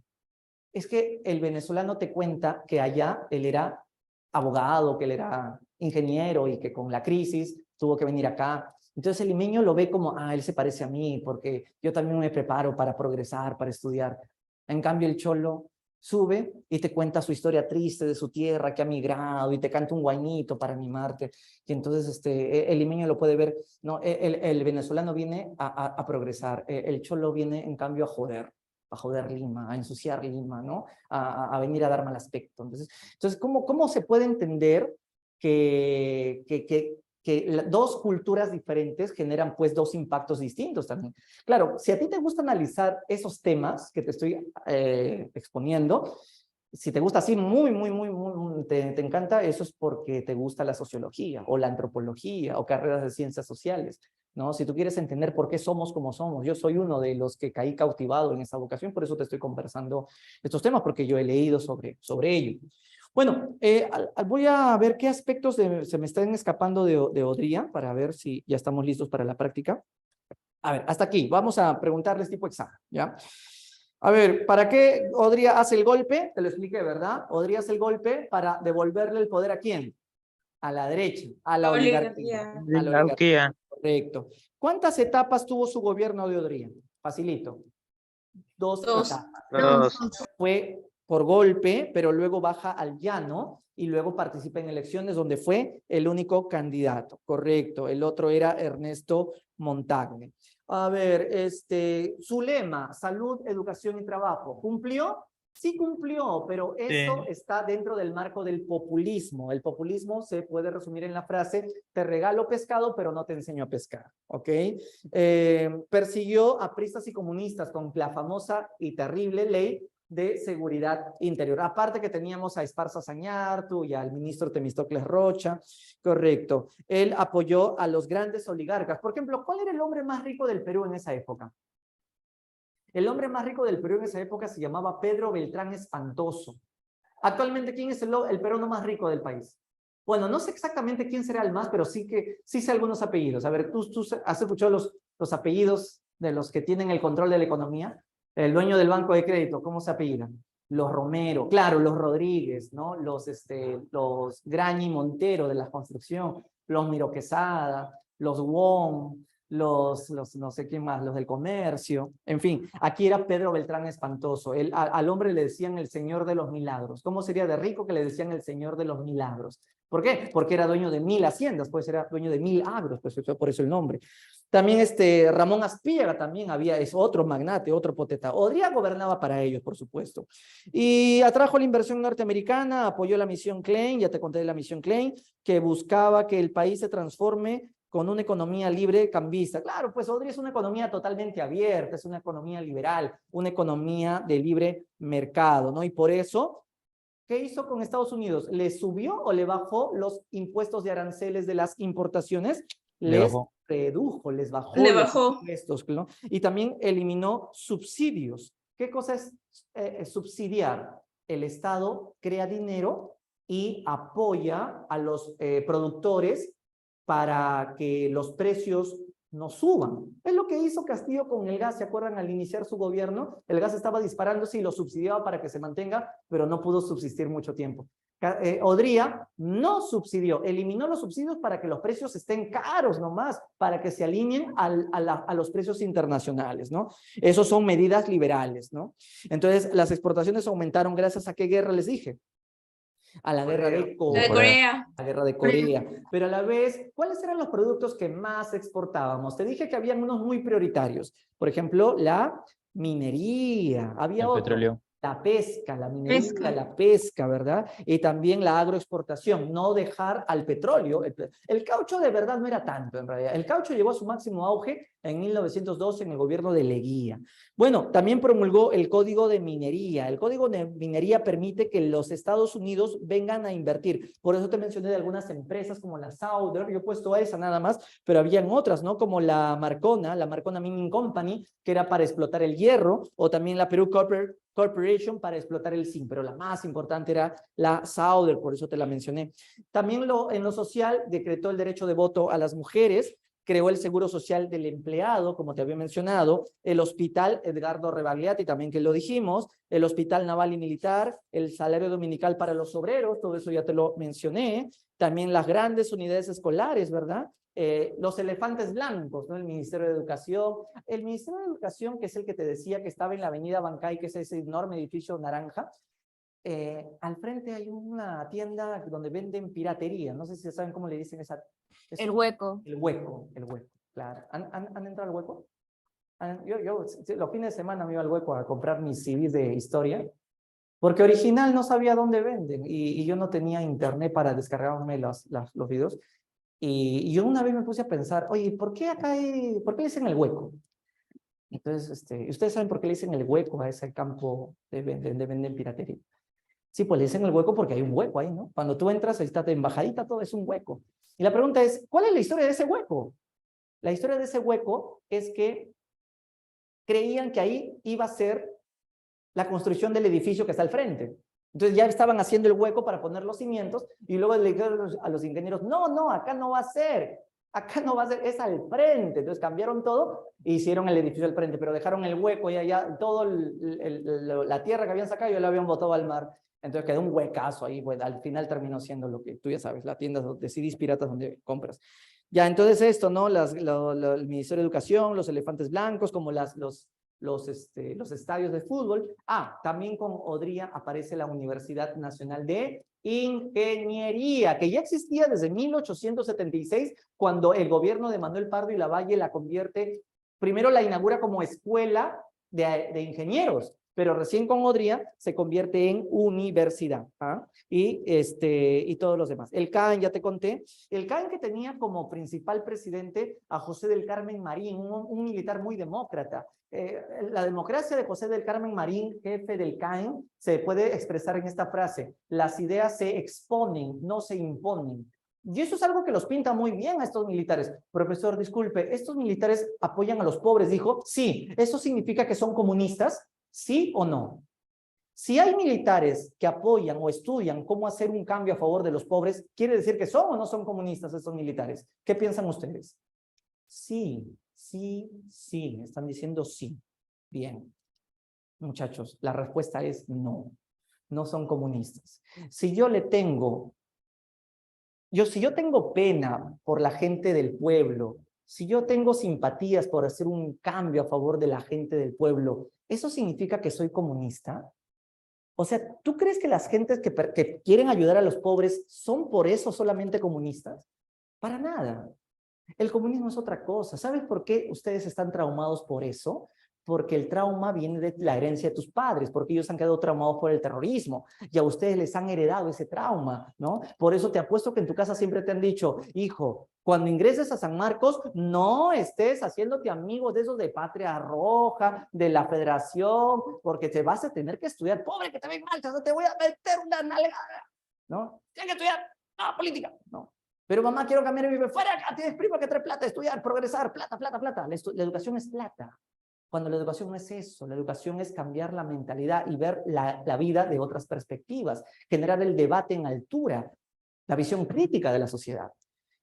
Es que el venezolano te cuenta que allá él era abogado, que él era ingeniero y que con la crisis tuvo que venir acá. Entonces el limeño lo ve como, él se parece a mí porque yo también me preparo para progresar, para estudiar. En cambio el cholo sube y te cuenta su historia triste de su tierra, que ha migrado y te canta un guainito para animarte. Y entonces el limeño lo puede ver, no, el venezolano viene a progresar, el cholo viene en cambio a joder Lima, a ensuciar Lima, ¿no? A venir a dar mal aspecto. Entonces ¿cómo se puede entender que dos culturas diferentes generan pues dos impactos distintos también? Claro, si a ti te gusta analizar esos temas que te estoy exponiendo, si te gusta así te encanta, eso es porque te gusta la sociología o la antropología o carreras de ciencias sociales, ¿no? Si tú quieres entender por qué somos como somos, yo soy uno de los que caí cautivado en esa vocación, por eso te estoy conversando estos temas, porque yo he leído sobre ello. Bueno, voy a ver qué aspectos se me están escapando de Odría, para ver si ya estamos listos para la práctica. A ver, hasta aquí, vamos a preguntarles tipo examen, ¿ya? A ver, ¿para qué Odría hace el golpe? Te lo expliqué, ¿verdad? Odría hace el golpe para devolverle el poder ¿a quién? A la derecha, a la oligarquía. A la oligarquía. Correcto. ¿Cuántas etapas tuvo su gobierno de Odría? Facilito. Dos etapas. Fue por golpe, pero luego baja al llano y luego participa en elecciones donde fue el único candidato. Correcto. El otro era Ernesto Montagne. A ver, su lema, salud, educación y trabajo, ¿cumplió? Sí cumplió, pero eso está dentro del marco del populismo. El populismo se puede resumir en la frase, te regalo pescado, pero no te enseño a pescar, ¿ok? Persiguió a pristas y comunistas con la famosa y terrible ley de seguridad interior. Aparte que teníamos a Esparza Sañartu y al ministro Temístocles Rocha, correcto. Él apoyó a los grandes oligarcas. Por ejemplo, ¿cuál era el hombre más rico del Perú en esa época? El hombre más rico del Perú en esa época se llamaba Pedro Beltrán Espantoso. Actualmente, ¿quién es el peruano más rico del país? Bueno, no sé exactamente quién será el más, pero sí sé algunos apellidos. A ver, ¿tú has escuchado los apellidos de los que tienen el control de la economía? El dueño del banco de crédito, ¿cómo se apellidan? Los Romero, claro, los Rodríguez, ¿no? Los Grañi Montero de la construcción, los Miro Quesada, los Wong, los no sé quién más, los del comercio, en fin, aquí era Pedro Beltrán Espantoso. Al hombre le decían el señor de los milagros. ¿Cómo sería de rico que le decían el señor de los milagros? ¿Por qué? Porque era dueño de 1000 haciendas, pues era dueño de 1000 agros, pues por eso el nombre. También Ramón Aspíaga también es otro magnate, otro poteta. Odría gobernaba para ellos, por supuesto. Y atrajo la inversión norteamericana, apoyó la misión Klein, ya te conté de la misión Klein, que buscaba que el país se transforme con una economía libre cambista. Claro, pues Odría es una economía totalmente abierta, es una economía liberal, una economía de libre mercado, ¿no? Y por eso, ¿qué hizo con Estados Unidos? ¿Le subió o le bajó los impuestos de aranceles de las importaciones? Le Les bajó. redujo, les bajó Le los bajó. impuestos, ¿no? Y también eliminó subsidios. ¿Qué cosa es subsidiar? El Estado crea dinero y apoya a los productores para que los precios no suban. Es lo que hizo Castillo con el gas, ¿se acuerdan? Al iniciar su gobierno, el gas estaba disparándose y lo subsidiaba para que se mantenga, pero no pudo subsistir mucho tiempo. Odría no subsidió, eliminó los subsidios para que los precios estén caros nomás, para que se alineen a los precios internacionales, ¿no? Esos son medidas liberales, ¿no? Entonces, las exportaciones aumentaron gracias a qué guerra les dije. A la guerra de La de Corea. la guerra de Corea. Pero a la vez, ¿cuáles eran los productos que más exportábamos? Te dije que habían unos muy prioritarios. Por ejemplo, la minería. Había El otro. petróleo. La pesca, la minería, Pesca. la pesca, ¿verdad? Y también la agroexportación, no dejar al petróleo. El caucho de verdad no era tanto, en realidad. El caucho llegó a su máximo auge en 1912 en el gobierno de Leguía. Bueno, también promulgó el Código de Minería. El Código de Minería permite que los Estados Unidos vengan a invertir. Por eso te mencioné de algunas empresas como la Southern, yo he puesto a esa nada más, pero habían otras, ¿no? Como la Marcona Mining Company, que era para explotar el hierro, o también la Perú Corporation para explotar el zinc, pero la más importante era la Southern, por eso te la mencioné. También en lo social decretó el derecho de voto a las mujeres, creó el Seguro Social del Empleado, como te había mencionado, el Hospital Edgardo Rebagliati, también que lo dijimos, el Hospital Naval y Militar, el salario dominical para los obreros, todo eso ya te lo mencioné, también las grandes unidades escolares, ¿verdad? Los elefantes blancos, ¿no? El Ministerio de Educación. El Ministerio de Educación, que es el que te decía que estaba en la avenida Bancay, que es ese enorme edificio naranja, al frente hay una tienda donde venden piratería. No sé si saben cómo le dicen esa. El hueco. El hueco, claro. ¿Han entrado al hueco? Yo los fines de semana me iba al hueco a comprar mis CDs de historia, porque original no sabía dónde venden y yo no tenía internet para descargarme los videos. Y yo una vez me puse a pensar, oye, ¿por qué por qué le dicen el hueco? Entonces, ¿ustedes saben por qué le dicen el hueco a ese campo de venden piratería? Sí, pues le dicen el hueco porque hay un hueco ahí, ¿no? Cuando tú entras, ahí está de embajadita, todo es un hueco. Y la pregunta es, ¿cuál es la historia de ese hueco? La historia de ese hueco es que creían que ahí iba a ser la construcción del edificio que está al frente. Entonces ya estaban haciendo el hueco para poner los cimientos y luego le dijeron a los ingenieros, no, acá no va a ser, es al frente. Entonces cambiaron todo e hicieron el edificio al frente, pero dejaron el hueco y allá, todo la tierra que habían sacado ya la habían botado al mar. Entonces quedó un huecazo ahí, pues al final terminó siendo lo que tú ya sabes, la tienda de CDs piratas donde compras. Ya, entonces esto, ¿no? El Ministerio de Educación, los elefantes blancos, como los estadios de fútbol. También con Odría aparece la Universidad Nacional de Ingeniería, que ya existía desde 1876, cuando el gobierno de Manuel Pardo y Lavalle la convierte, primero la inaugura como escuela de ingenieros, pero recién con Odría se convierte en universidad, y todos los demás. El CAN, ya te conté, el CAN que tenía como principal presidente a José del Carmen Marín, un militar muy demócrata. La democracia de José del Carmen Marín, jefe del CAN, se puede expresar en esta frase: las ideas se exponen, no se imponen. Y eso es algo que los pinta muy bien a estos militares. Profesor, disculpe, ¿estos militares apoyan a los pobres? Dijo, sí. ¿Eso significa que son comunistas? ¿Sí o no? Si hay militares que apoyan o estudian cómo hacer un cambio a favor de los pobres, ¿quiere decir que son o no son comunistas estos militares? ¿Qué piensan ustedes? Sí, están diciendo sí. Bien, muchachos, la respuesta es no, no son comunistas. Si yo tengo pena por la gente del pueblo, si yo tengo simpatías por hacer un cambio a favor de la gente del pueblo, ¿eso significa que soy comunista? O sea, ¿tú crees que las gentes que quieren ayudar a los pobres son por eso solamente comunistas? Para nada. El comunismo es otra cosa. ¿Sabes por qué ustedes están traumados por eso? Porque el trauma viene de la herencia de tus padres, porque ellos han quedado traumados por el terrorismo y a ustedes les han heredado ese trauma, ¿no? Por eso te apuesto que en tu casa siempre te han dicho, hijo, cuando ingreses a San Marcos, no estés haciéndote amigos de esos de Patria Roja, de la Federación, porque te vas a tener que estudiar. Pobre que te ven mal, te voy a meter una nalgada, ¿no? Tienes que estudiar política, ¿no? Pero mamá, quiero cambiar mi vida. Fuera, tienes prima que trae plata, estudiar, progresar, plata, plata, plata. La educación es plata. Cuando la educación no es eso, la educación es cambiar la mentalidad y ver la vida de otras perspectivas, generar el debate en altura, la visión crítica de la sociedad.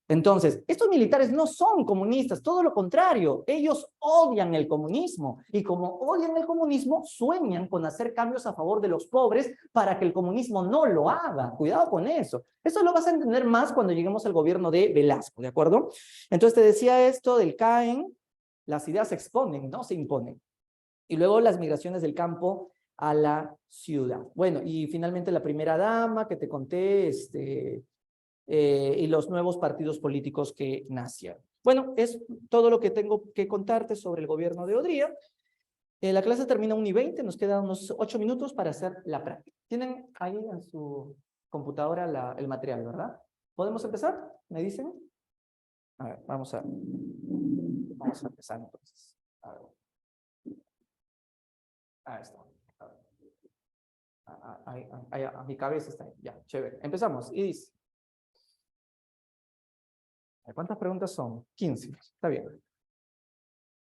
Entonces, estos militares no son comunistas, todo lo contrario, ellos odian el comunismo y como odian el comunismo, sueñan con hacer cambios a favor de los pobres para que el comunismo no lo haga. Cuidado con eso. Eso lo vas a entender más cuando lleguemos al gobierno de Velasco, ¿de acuerdo? Entonces te decía esto del CAEN, las ideas se exponen, no se imponen. Y luego las migraciones del campo a la ciudad. Bueno, y finalmente la primera dama que te conté, y los nuevos partidos políticos que nacieron. Bueno, es todo lo que tengo que contarte sobre el gobierno de Odría. La clase termina 1:20, nos quedan unos 8 minutos para hacer la práctica. Tienen ahí en su computadora el material, ¿verdad? ¿Podemos empezar? ¿Me dicen? A ver, vamos a empezar entonces. A ver. Ahí está. A mi cabeza está ahí. Ya, chévere. Empezamos. Y dice. ¿Cuántas preguntas son? 15. Está bien.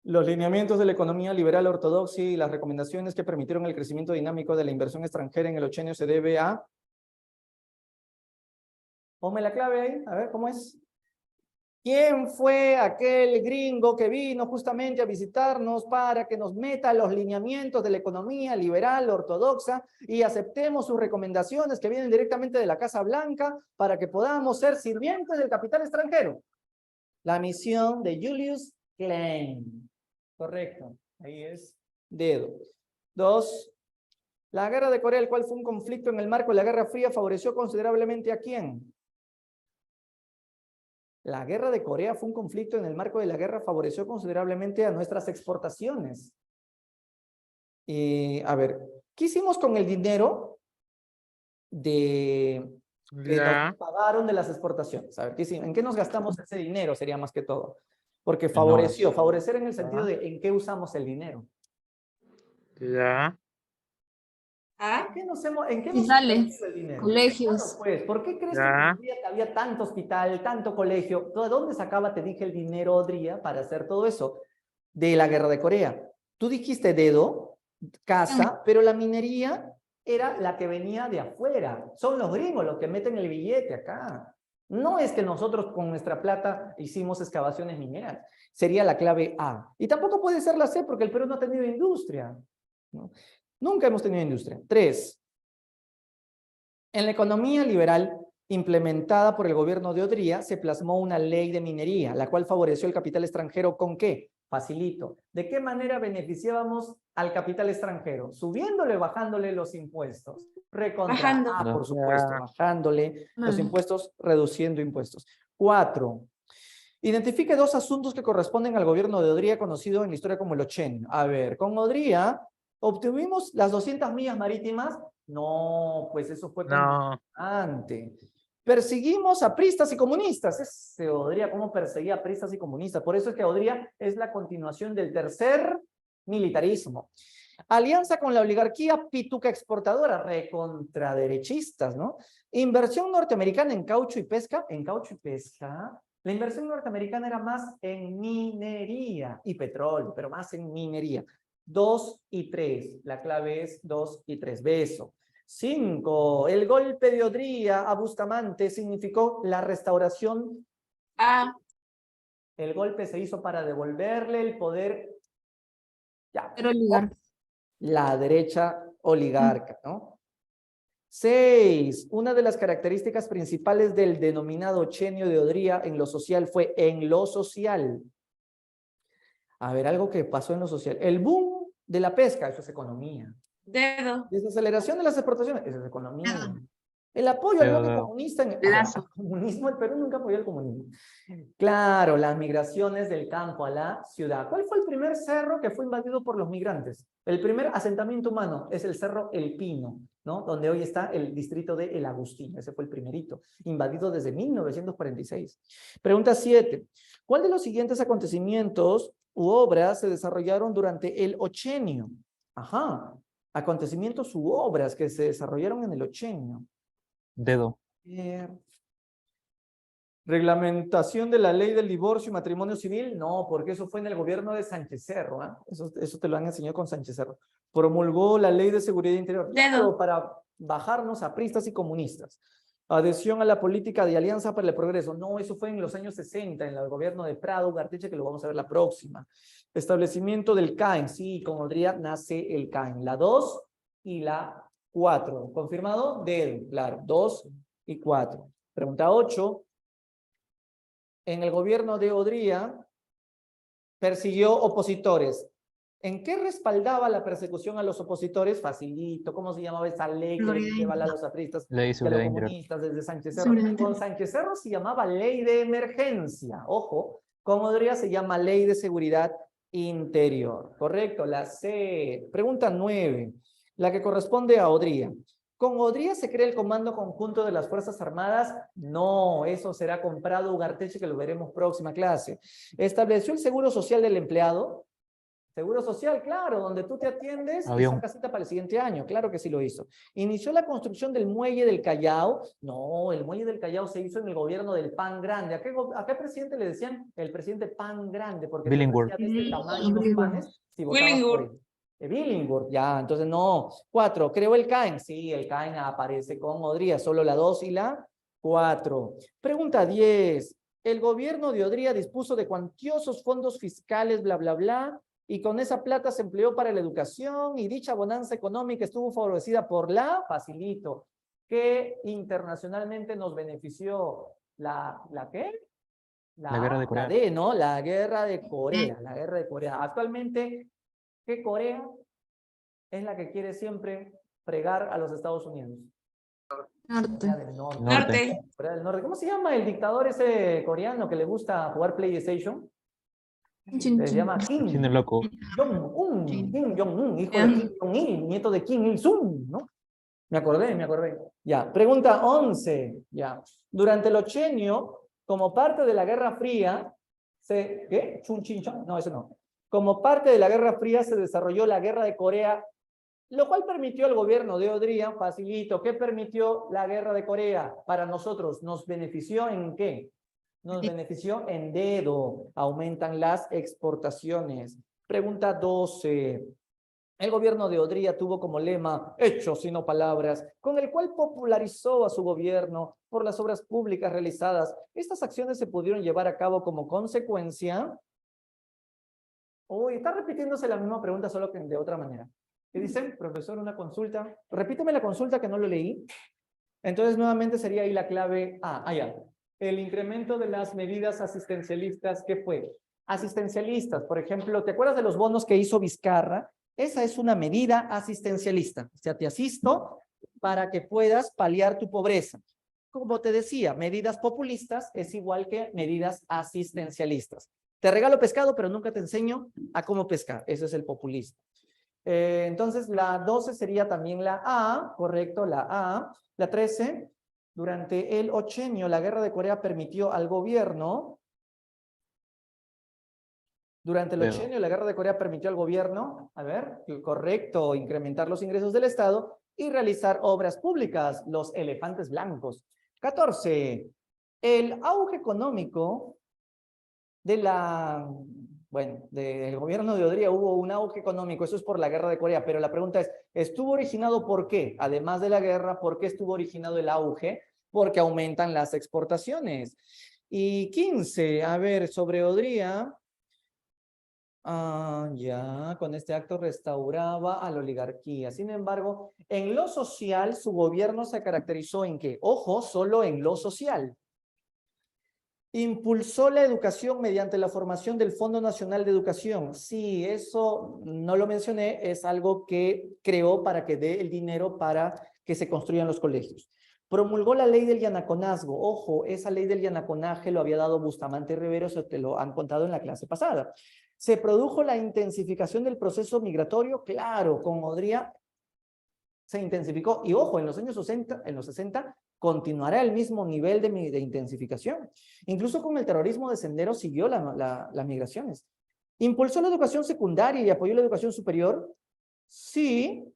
Los lineamientos de la economía liberal ortodoxa y las recomendaciones que permitieron el crecimiento dinámico de la inversión extranjera en el ochenio se debe a... Ponme la clave ahí, a ver cómo es. ¿Quién fue aquel gringo que vino justamente a visitarnos para que nos meta los lineamientos de la economía liberal ortodoxa y aceptemos sus recomendaciones que vienen directamente de la Casa Blanca para que podamos ser sirvientes del capital extranjero? La misión de Julius Klein. Correcto. Ahí es dedo. 2. La guerra de Corea, el cual fue un conflicto en el marco de la Guerra Fría, favoreció considerablemente ¿a quién? La guerra de Corea fue un conflicto en el marco de la guerra, favoreció considerablemente a nuestras exportaciones. A ver, ¿qué hicimos con el dinero que nos pagaron de las exportaciones? A ver, ¿en qué nos gastamos ese dinero? Sería más que todo. Porque favoreció, favorecer en el sentido de ¿en qué usamos el dinero? ¿En qué nos hemos invertido el dinero? Colegios. Claro, pues, ¿por qué crees que había tanto hospital, tanto colegio? ¿De dónde sacaba, te dije, el dinero, Odría, para hacer todo eso? De la guerra de Corea. Tú dijiste dedo, casa, pero la minería era la que venía de afuera. Son los gringos los que meten el billete acá. No es que nosotros con nuestra plata hicimos excavaciones mineras. Sería la clave A. Y tampoco puede ser la C porque el Perú no ha tenido industria, ¿no? Nunca hemos tenido industria. 3. En la economía liberal implementada por el gobierno de Odría se plasmó una ley de minería, la cual favoreció el capital extranjero ¿con qué? Facilito. ¿De qué manera beneficiábamos al capital extranjero? Subiéndole o bajándole los impuestos. Bajando. Por supuesto, bajándole los impuestos, reduciendo impuestos. 4. Identifique 2 asuntos que corresponden al gobierno de Odría, conocido en la historia como el ochenio. A ver, con Odría ¿obtuvimos las 200 millas marítimas? No, pues eso fue antes. Perseguimos a pristas y comunistas. Ese Odría, ¿cómo perseguía a pristas y comunistas? Por eso es que Odría es la continuación del tercer militarismo. Alianza con la oligarquía pituca exportadora, recontraderechistas, ¿no? Inversión norteamericana en caucho y pesca. En caucho y pesca. La inversión norteamericana era más en minería y petróleo, pero más en minería. 2 y 3. La clave es 2 y 3. Beso. 5. El golpe de Odría a Bustamante significó la restauración. El golpe se hizo para devolverle el poder. Ya. La derecha oligarca, ¿no? 6. Una de las características principales del denominado ochenio de Odría en lo social fue en lo social. A ver, algo que pasó en lo social. El boom de la pesca, eso es economía. Dedo. Desaceleración de las exportaciones, eso es economía. El apoyo al bloque Pero- comunista en Lazo. al comunismo, el Perú nunca apoyó al comunismo. Claro, las migraciones del campo a la ciudad. ¿Cuál fue el primer cerro que fue invadido por los migrantes? El primer asentamiento humano es el Cerro El Pino, ¿no? Donde hoy está el distrito de El Agustín. Ese fue el primerito, invadido desde 1946. Pregunta 7. ¿Cuál de los siguientes acontecimientos u obras se desarrollaron durante el Ochenio? Ajá. Acontecimientos u obras que se desarrollaron en el Ochenio. Dedo. Reglamentación de la ley del divorcio y matrimonio civil, no, porque eso fue en el gobierno de Sánchez Cerro, ¿eh? Eso te lo han enseñado con Sánchez Cerro. Promulgó la ley de seguridad interior, claro, para bajarnos a pristas y comunistas. Adhesión a la política de Alianza para el Progreso, no, eso fue en los años 60, en el gobierno de Prado, Ugarteche, que lo vamos a ver la próxima. Establecimiento del CAEN, sí, con Odría nace el CAEN, la 2 y la 4. ¿Confirmado? Del, claro, 2 y 4. Pregunta 8. En el gobierno de Odría persiguió opositores. ¿En qué respaldaba la persecución a los opositores? Facilito. ¿Cómo se llamaba esa ley que le lleva a los apristas Ley de y a los seguridad interior. comunistas desde Sánchez Cerro? Con Sánchez Cerro se llamaba ley de emergencia. Ojo, con Odría se llama ley de seguridad interior. Correcto, la C. Pregunta 9, la que corresponde a Odría. ¿Con Odría se crea el Comando Conjunto de las Fuerzas Armadas? No, eso será comprado Ugarteche, que lo veremos próxima clase. ¿Estableció el Seguro Social del empleado? Seguro Social, claro, donde tú te atiendes y sacas cita para el siguiente año. Claro que sí lo hizo. ¿Inició la construcción del muelle del Callao? No, el muelle del Callao se hizo en el gobierno del Pan Grande. ¿A qué presidente le decían el presidente Pan Grande? Porque Billingworth. de este tamaño los panes si votabas por él. Billingworth, ya, entonces no. 4, ¿creó el CAEN? Sí, el CAEN aparece con Odría, solo la 2 y la 4. Pregunta 10. El gobierno de Odría dispuso de cuantiosos fondos fiscales, bla, bla, bla, y con esa plata se empleó para la educación, y dicha bonanza económica estuvo favorecida por la, facilito, que internacionalmente nos benefició ¿la qué? La guerra de Corea. La D, ¿no? La guerra de Corea, la guerra de Corea. Actualmente, ¿qué Corea es la que quiere siempre fregar a los Estados Unidos? Norte. Corea del Norte. Norte. Corea del Norte. ¿Cómo se llama el dictador ese coreano que le gusta jugar PlayStation? Se llama Kim Sin el loco. Jong-un, Kim Jong-un, hijo de Kim Jong-il, nieto de Kim Il-sung, ¿no? Me acordé. Ya, pregunta 11. Ya. Durante el Ochenio, como parte de la Guerra Fría, ¿qué? Chun Chin Chon. No, eso no. Como parte de la Guerra Fría se desarrolló la Guerra de Corea, lo cual permitió al gobierno de Odría, facilito, ¿qué permitió la Guerra de Corea para nosotros? ¿Nos benefició en qué? Nos benefició en dedo, aumentan las exportaciones. Pregunta 12. El gobierno de Odría tuvo como lema hechos y no palabras, con el cual popularizó a su gobierno por las obras públicas realizadas. Estas acciones se pudieron llevar a cabo como consecuencia. Uy, está repitiéndose la misma pregunta, solo que de otra manera. ¿Qué dicen? Profesor, una consulta. Repíteme la consulta que no lo leí. Entonces, nuevamente sería ahí la clave A. Ya. El incremento de las medidas asistencialistas, ¿qué fue? Asistencialistas, por ejemplo, ¿te acuerdas de los bonos que hizo Vizcarra? Esa es una medida asistencialista. O sea, te asisto para que puedas paliar tu pobreza. Como te decía, medidas populistas es igual que medidas asistencialistas. Te regalo pescado, pero nunca te enseño a cómo pescar. Ese es el populismo. Entonces, la 12 sería también la A, correcto, la A. La 13, durante el Ochenio, la Guerra de Corea permitió al gobierno. Durante el Ochenio, la Guerra de Corea permitió al gobierno, a ver, correcto, incrementar los ingresos del Estado y realizar obras públicas, los elefantes blancos. 14, el auge económico de del gobierno de Odría hubo un auge económico, eso es por la Guerra de Corea, pero la pregunta es, ¿estuvo originado por qué? Además de la guerra, ¿por qué estuvo originado el auge? Porque aumentan las exportaciones. Y 15, a ver, sobre Odría, ya, con este acto restauraba a la oligarquía. Sin embargo, en lo social, su gobierno se caracterizó en qué? Ojo, solo en lo social. Impulsó la educación mediante la formación del Fondo Nacional de Educación. Sí, eso no lo mencioné, es algo que creó para que dé el dinero para que se construyan los colegios. Promulgó la ley del Yanaconazgo. Ojo, esa ley del Yanaconaje lo había dado Bustamante Rivero, se te lo han contado en la clase pasada. ¿Se produjo la intensificación del proceso migratorio? Claro, con Odría se intensificó. Y ojo, en los años 60 continuará el mismo nivel de intensificación. Incluso con el terrorismo de Sendero siguió las migraciones. ¿Impulsó la educación secundaria y apoyó la educación superior? Sí,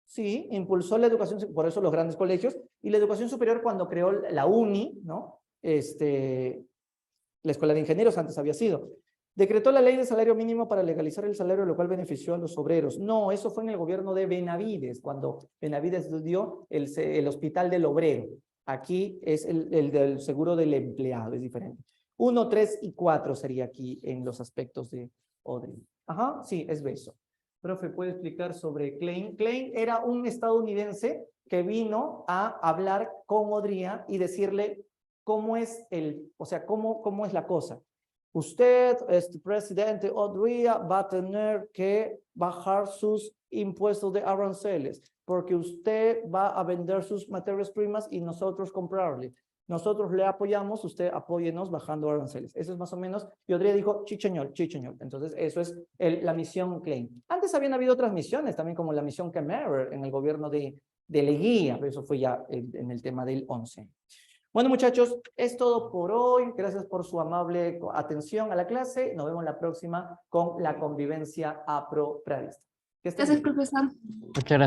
sí, impulsó la educación, por eso los grandes colegios, y la educación superior cuando creó la UNI, ¿no? La Escuela de Ingenieros antes había sido. Decretó la ley de salario mínimo para legalizar el salario, lo cual benefició a los obreros. No, eso fue en el gobierno de Benavides, cuando Benavides dio el hospital del obrero. Aquí es el del seguro del empleado, es diferente. 1, 3 y 4 sería aquí en los aspectos de Odry. Ajá, sí, es beso. Profe, ¿puede explicar sobre Klein? Klein era un estadounidense que vino a hablar con Odría y decirle cómo es cómo es la cosa. Usted, presidente Odría, va a tener que bajar sus impuestos de aranceles, porque usted va a vender sus materias primas y nosotros comprarle. Nosotros le apoyamos, usted apóyenos bajando aranceles. Eso es más o menos, y Odría dijo, chicheñol, chicheñol. Entonces, eso es la misión Klein. Antes habían habido otras misiones, también como la misión Kemmerer en el gobierno de Leguía, pero eso fue ya en el tema del 11. Bueno, muchachos, es todo por hoy. Gracias por su amable atención a la clase. Nos vemos la próxima con la convivencia apropiadista. Que estén Gracias, bien. profesor. Muchas gracias.